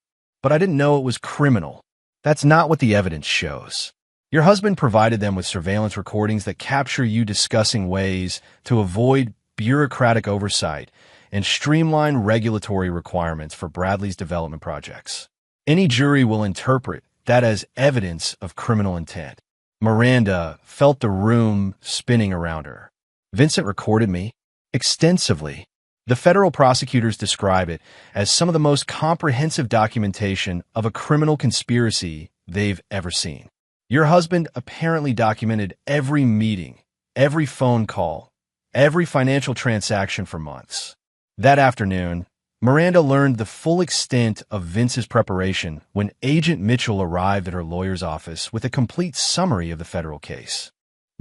But I didn't know it was criminal. That's not what the evidence shows. Your husband provided them with surveillance recordings that capture you discussing ways to avoid bureaucratic oversight and streamline regulatory requirements for Bradley's development projects. Any jury will interpret that as evidence of criminal intent. Miranda felt the room spinning around her. Vincent recorded me extensively. The federal prosecutors describe it as some of the most comprehensive documentation of a criminal conspiracy they've ever seen. Your husband apparently documented every meeting, every phone call, every financial transaction for months. That afternoon, Miranda learned the full extent of Vince's preparation when Agent Mitchell arrived at her lawyer's office with a complete summary of the federal case.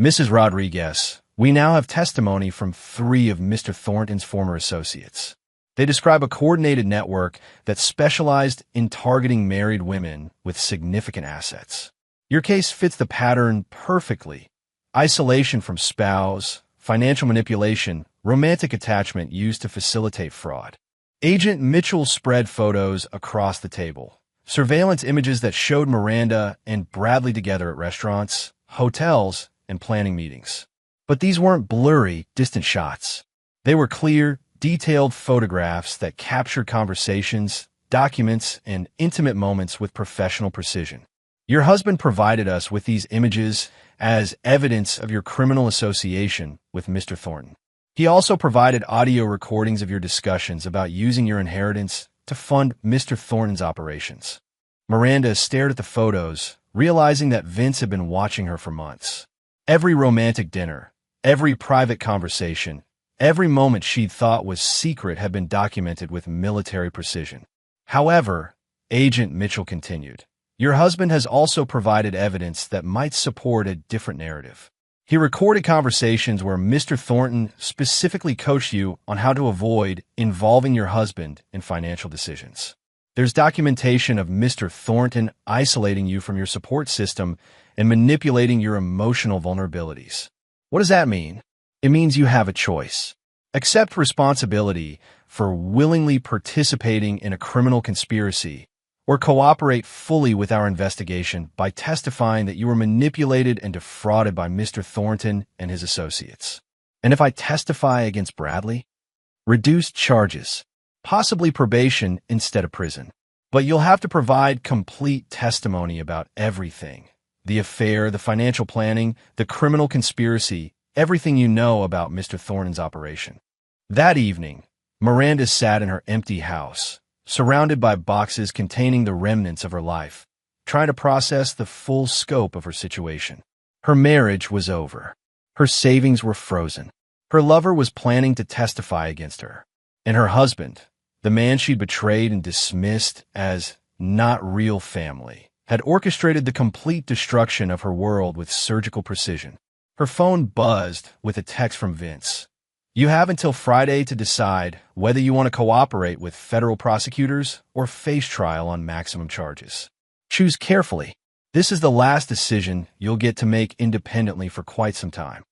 Mrs. Rodriguez, we now have testimony from 3 of Mr. Thornton's former associates. They describe a coordinated network that specialized in targeting married women with significant assets. Your case fits the pattern perfectly. Isolation from spouse, financial manipulation, romantic attachment used to facilitate fraud. Agent Mitchell spread photos across the table. Surveillance images that showed Miranda and Bradley together at restaurants, hotels, and planning meetings. But these weren't blurry, distant shots. They were clear, detailed photographs that captured conversations, documents, and intimate moments with professional precision. Your husband provided us with these images as evidence of your criminal association with Mr. Thornton. He also provided audio recordings of your discussions about using your inheritance to fund Mr. Thornton's operations. Miranda stared at the photos, realizing that Vince had been watching her for months. Every romantic dinner, every private conversation, every moment she'd thought was secret had been documented with military precision. However, Agent Mitchell continued, your husband has also provided evidence that might support a different narrative. He recorded conversations where Mr. Thornton specifically coached you on how to avoid involving your husband in financial decisions. There's documentation of Mr. Thornton isolating you from your support system and manipulating your emotional vulnerabilities. What does that mean? It means you have a choice. Accept responsibility for willingly participating in a criminal conspiracy, or cooperate fully with our investigation by testifying that you were manipulated and defrauded by Mr. Thornton and his associates. And if I testify against Bradley? Reduced charges. possibly probation instead of prison. But you'll have to provide complete testimony about everything. The affair, the financial planning, the criminal conspiracy, everything you know about Mr. Thornton's operation. That evening, Miranda sat in her empty house, surrounded by boxes containing the remnants of her life, trying to process the full scope of her situation. Her marriage was over. Her savings were frozen. Her lover was planning to testify against her. And her husband, the man she'd betrayed and dismissed as not real family, had orchestrated the complete destruction of her world with surgical precision. Her phone buzzed with a text from Vince. You have until Friday to decide whether you want to cooperate with federal prosecutors or face trial on maximum charges. Choose carefully. This is the last decision you'll get to make independently for quite some time.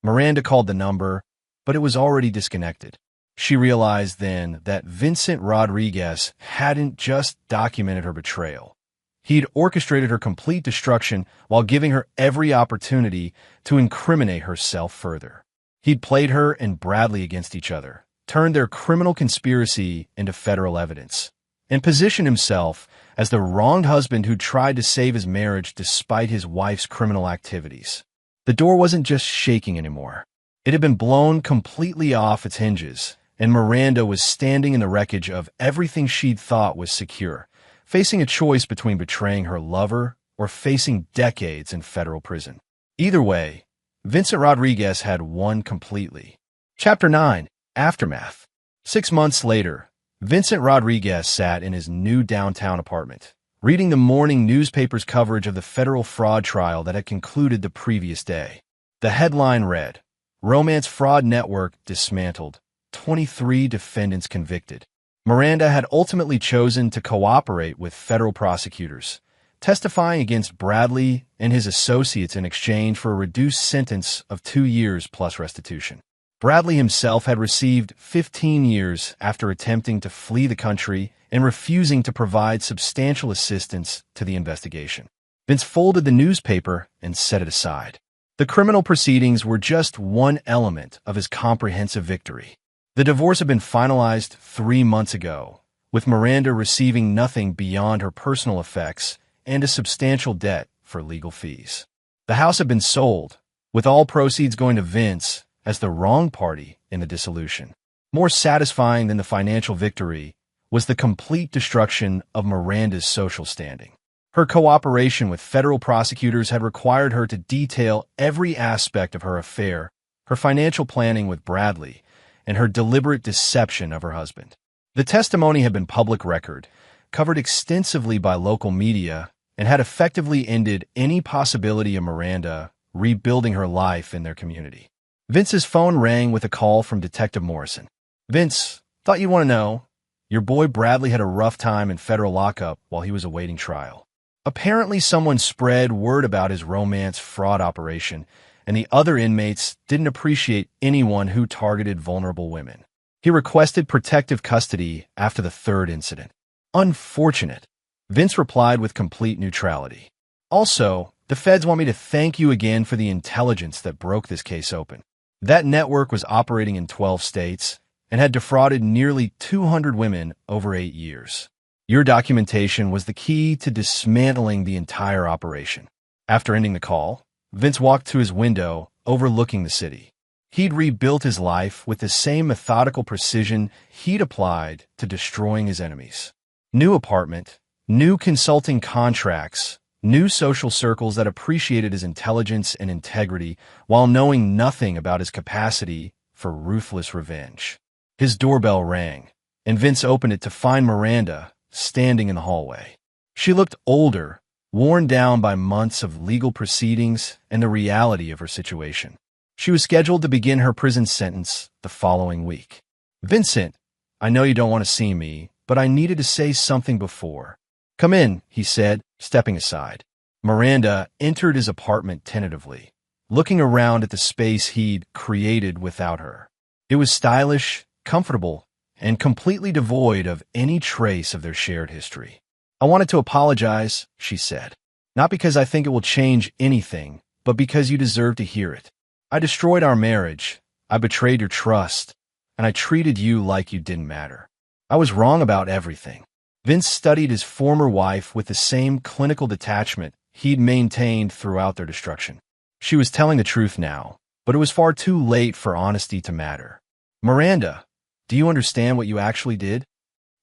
Miranda called the number, but it was already disconnected. She realized then that Vincent Rodriguez hadn't just documented her betrayal. He'd orchestrated her complete destruction while giving her every opportunity to incriminate herself further. He'd played her and Bradley against each other, turned their criminal conspiracy into federal evidence, and positioned himself as the wronged husband who tried to save his marriage despite his wife's criminal activities. The door wasn't just shaking anymore. It had been blown completely off its hinges, and Miranda was standing in the wreckage of everything she'd thought was secure, facing a choice between betraying her lover or facing decades in federal prison. Either way, Vincent Rodriguez had won completely. Chapter 9. Aftermath. 6 months later, Vincent Rodriguez sat in his new downtown apartment, reading the morning newspaper's coverage of the federal fraud trial that had concluded the previous day. The headline read, Romance Fraud Network Dismantled, 23 Defendants Convicted. Miranda had ultimately chosen to cooperate with federal prosecutors, testifying against Bradley and his associates in exchange for a reduced sentence of 2 years plus restitution. Bradley himself had received 15 years after attempting to flee the country and refusing to provide substantial assistance to the investigation. Vince folded the newspaper and set it aside. The criminal proceedings were just one element of his comprehensive victory. The divorce had been finalized 3 months ago, with Miranda receiving nothing beyond her personal effects and a substantial debt for legal fees. The house had been sold, with all proceeds going to Vince as the wrong party in the dissolution. More satisfying than the financial victory was the complete destruction of Miranda's social standing. Her cooperation with federal prosecutors had required her to detail every aspect of her affair, her financial planning with Bradley, and her deliberate deception of her husband. The testimony had been public record, covered extensively by local media, and had effectively ended any possibility of Miranda rebuilding her life in their community. Vince's phone rang with a call from Detective Morrison. Vince, thought you'd want to know. Your boy Bradley had a rough time in federal lockup while he was awaiting trial. Apparently someone spread word about his romance fraud operation, and the other inmates didn't appreciate anyone who targeted vulnerable women. He requested protective custody after the third incident. Unfortunate. Vince replied with complete neutrality. Also, the feds want me to thank you again for the intelligence that broke this case open. That network was operating in 12 states and had defrauded nearly 200 women over 8 years. Your documentation was the key to dismantling the entire operation. After ending the call, Vince walked to his window overlooking the city. He'd rebuilt his life with the same methodical precision he'd applied to destroying his enemies. New apartment, new consulting contracts, new social circles that appreciated his intelligence and integrity while knowing nothing about his capacity for ruthless revenge. His doorbell rang, and Vince opened it to find Miranda standing in the hallway. She looked older, worn down by months of legal proceedings and the reality of her situation. She was scheduled to begin her prison sentence the following week. Vincent, I know you don't want to see me, but I needed to say something before. Come in, he said, stepping aside. Miranda entered his apartment tentatively, looking around at the space he'd created without her. It was stylish, comfortable, and completely devoid of any trace of their shared history. I wanted to apologize, she said. Not because I think it will change anything, but because you deserve to hear it. I destroyed our marriage, I betrayed your trust, and I treated you like you didn't matter. I was wrong about everything. Vince studied his former wife with the same clinical detachment he'd maintained throughout their destruction. She was telling the truth now, but it was far too late for honesty to matter. Miranda, do you understand what you actually did?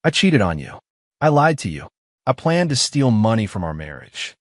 I cheated on you. I lied to you. I planned to steal money from our marriage.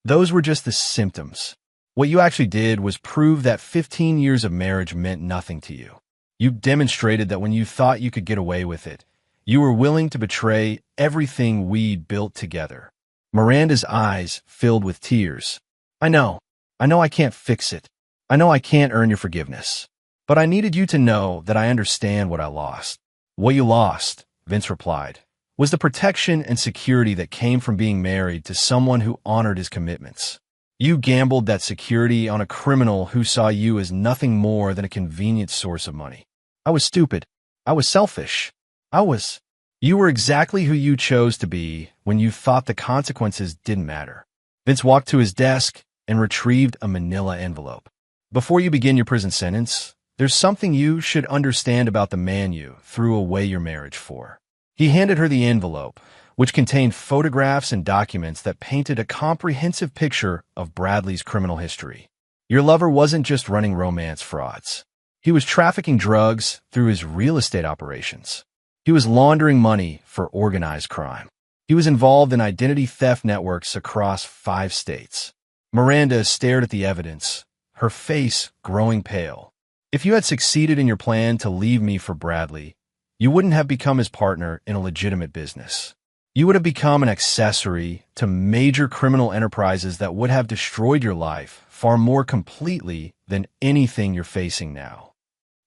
Those were just the symptoms. What you actually did was prove that 15 years of marriage meant nothing to you. You demonstrated that when you thought you could get away with it, you were willing to betray everything we'd built together. Miranda's eyes filled with tears. I know I can't fix it. I know I can't earn your forgiveness. But I needed you to know that I understand what I lost. What you lost, Vince replied, was the protection and security that came from being married to someone who honored his commitments. You gambled that security on a criminal who saw you as nothing more than a convenient source of money. I was stupid. I was selfish. You were exactly who you chose to be when you thought the consequences didn't matter. Vince walked to his desk and retrieved a manila envelope. Before you begin your prison sentence, there's something you should understand about the man you threw away your marriage for. He handed her the envelope, which contained photographs and documents that painted a comprehensive picture of Bradley's criminal history. Your lover wasn't just running romance frauds. He was trafficking drugs through his real estate operations. He was laundering money for organized crime. He was involved in identity theft networks across 5 states. Miranda stared at the evidence, her face growing pale. If you had succeeded in your plan to leave me for Bradley, you wouldn't have become his partner in a legitimate business. You would have become an accessory to major criminal enterprises that would have destroyed your life far more completely than anything you're facing now.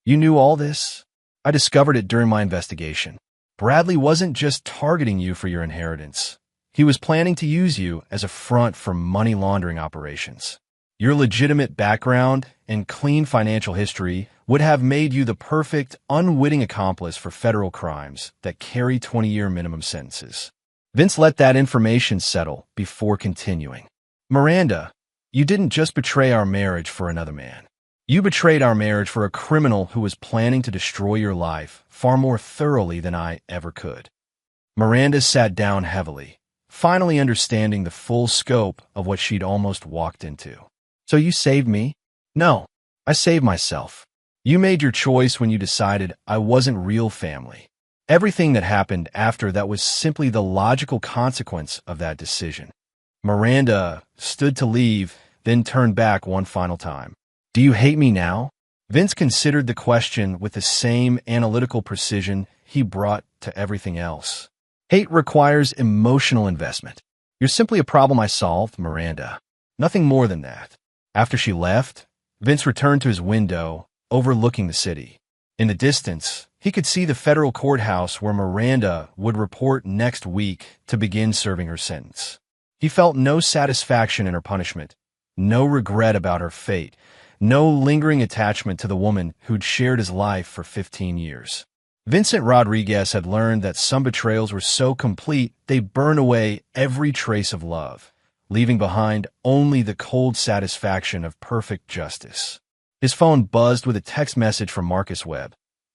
You knew all this? I discovered it during my investigation. Bradley wasn't just targeting you for your inheritance. He was planning to use you as a front for money laundering operations. Your legitimate background and clean financial history would have made you the perfect, unwitting accomplice for federal crimes that carry 20-year minimum sentences. Vince let that information settle before continuing. Miranda, you didn't just betray our marriage for another man. You betrayed our marriage for a criminal who was planning to destroy your life far more thoroughly than I ever could. Miranda sat down heavily, finally understanding the full scope of what she'd almost walked into. So you saved me? No, I saved myself. You made your choice when you decided I wasn't real family. Everything that happened after that was simply the logical consequence of that decision. Miranda stood to leave, then turned back one final time. Do you hate me now? Vince considered the question with the same analytical precision he brought to everything else. Hate requires emotional investment. You're simply a problem I solved, Miranda. Nothing more than that. After she left, Vince returned to his window, overlooking the city. In the distance, he could see the federal courthouse where Miranda would report next week to begin serving her sentence. He felt no satisfaction in her punishment, no regret about her fate, no lingering attachment to the woman who'd shared his life for 15 years. Vincent Rodriguez had learned that some betrayals were so complete they burn away every trace of love, leaving behind only the cold satisfaction of perfect justice. His phone buzzed with a text message from Marcus Webb.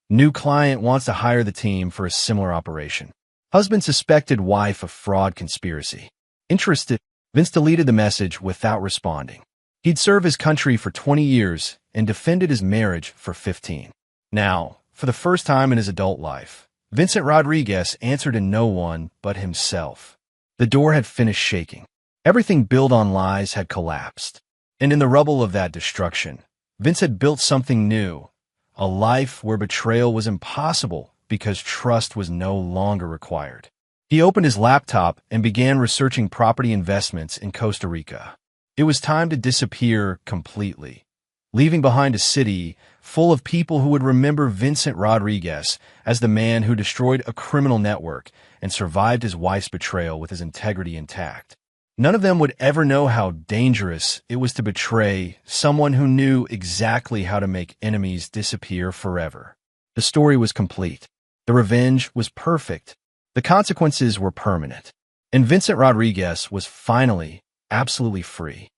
New client wants to hire the team for a similar operation. Husband suspected wife of fraud conspiracy. Interested, Vince deleted the message without responding. He'd served his country for 20 years and defended his marriage for 15. Now, for the first time in his adult life, Vincent Rodriguez answered to no one but himself. The door had finished shaking. Everything built on lies had collapsed. And in the rubble of that destruction, Vince had built something new, a life where betrayal was impossible because trust was no longer required. He opened his laptop and began researching property investments in Costa Rica. It was time to disappear completely, leaving behind a city full of people who would remember Vincent Rodriguez as the man who destroyed a criminal network and survived his wife's betrayal with his integrity intact. None of them would ever know how dangerous it was to betray someone who knew exactly how to make enemies disappear forever. The story was complete. The revenge was perfect. The consequences were permanent. And Vincent Rodriguez was finally absolutely free.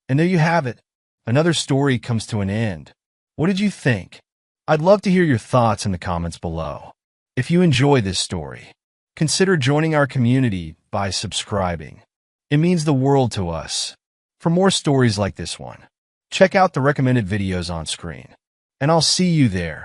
And there you have it. Another story comes to an end. What did you think? I'd love to hear your thoughts in the comments below. If you enjoy this story, consider joining our community by subscribing. It means the world to us. For more stories like this one, check out the recommended videos on screen, and I'll see you there.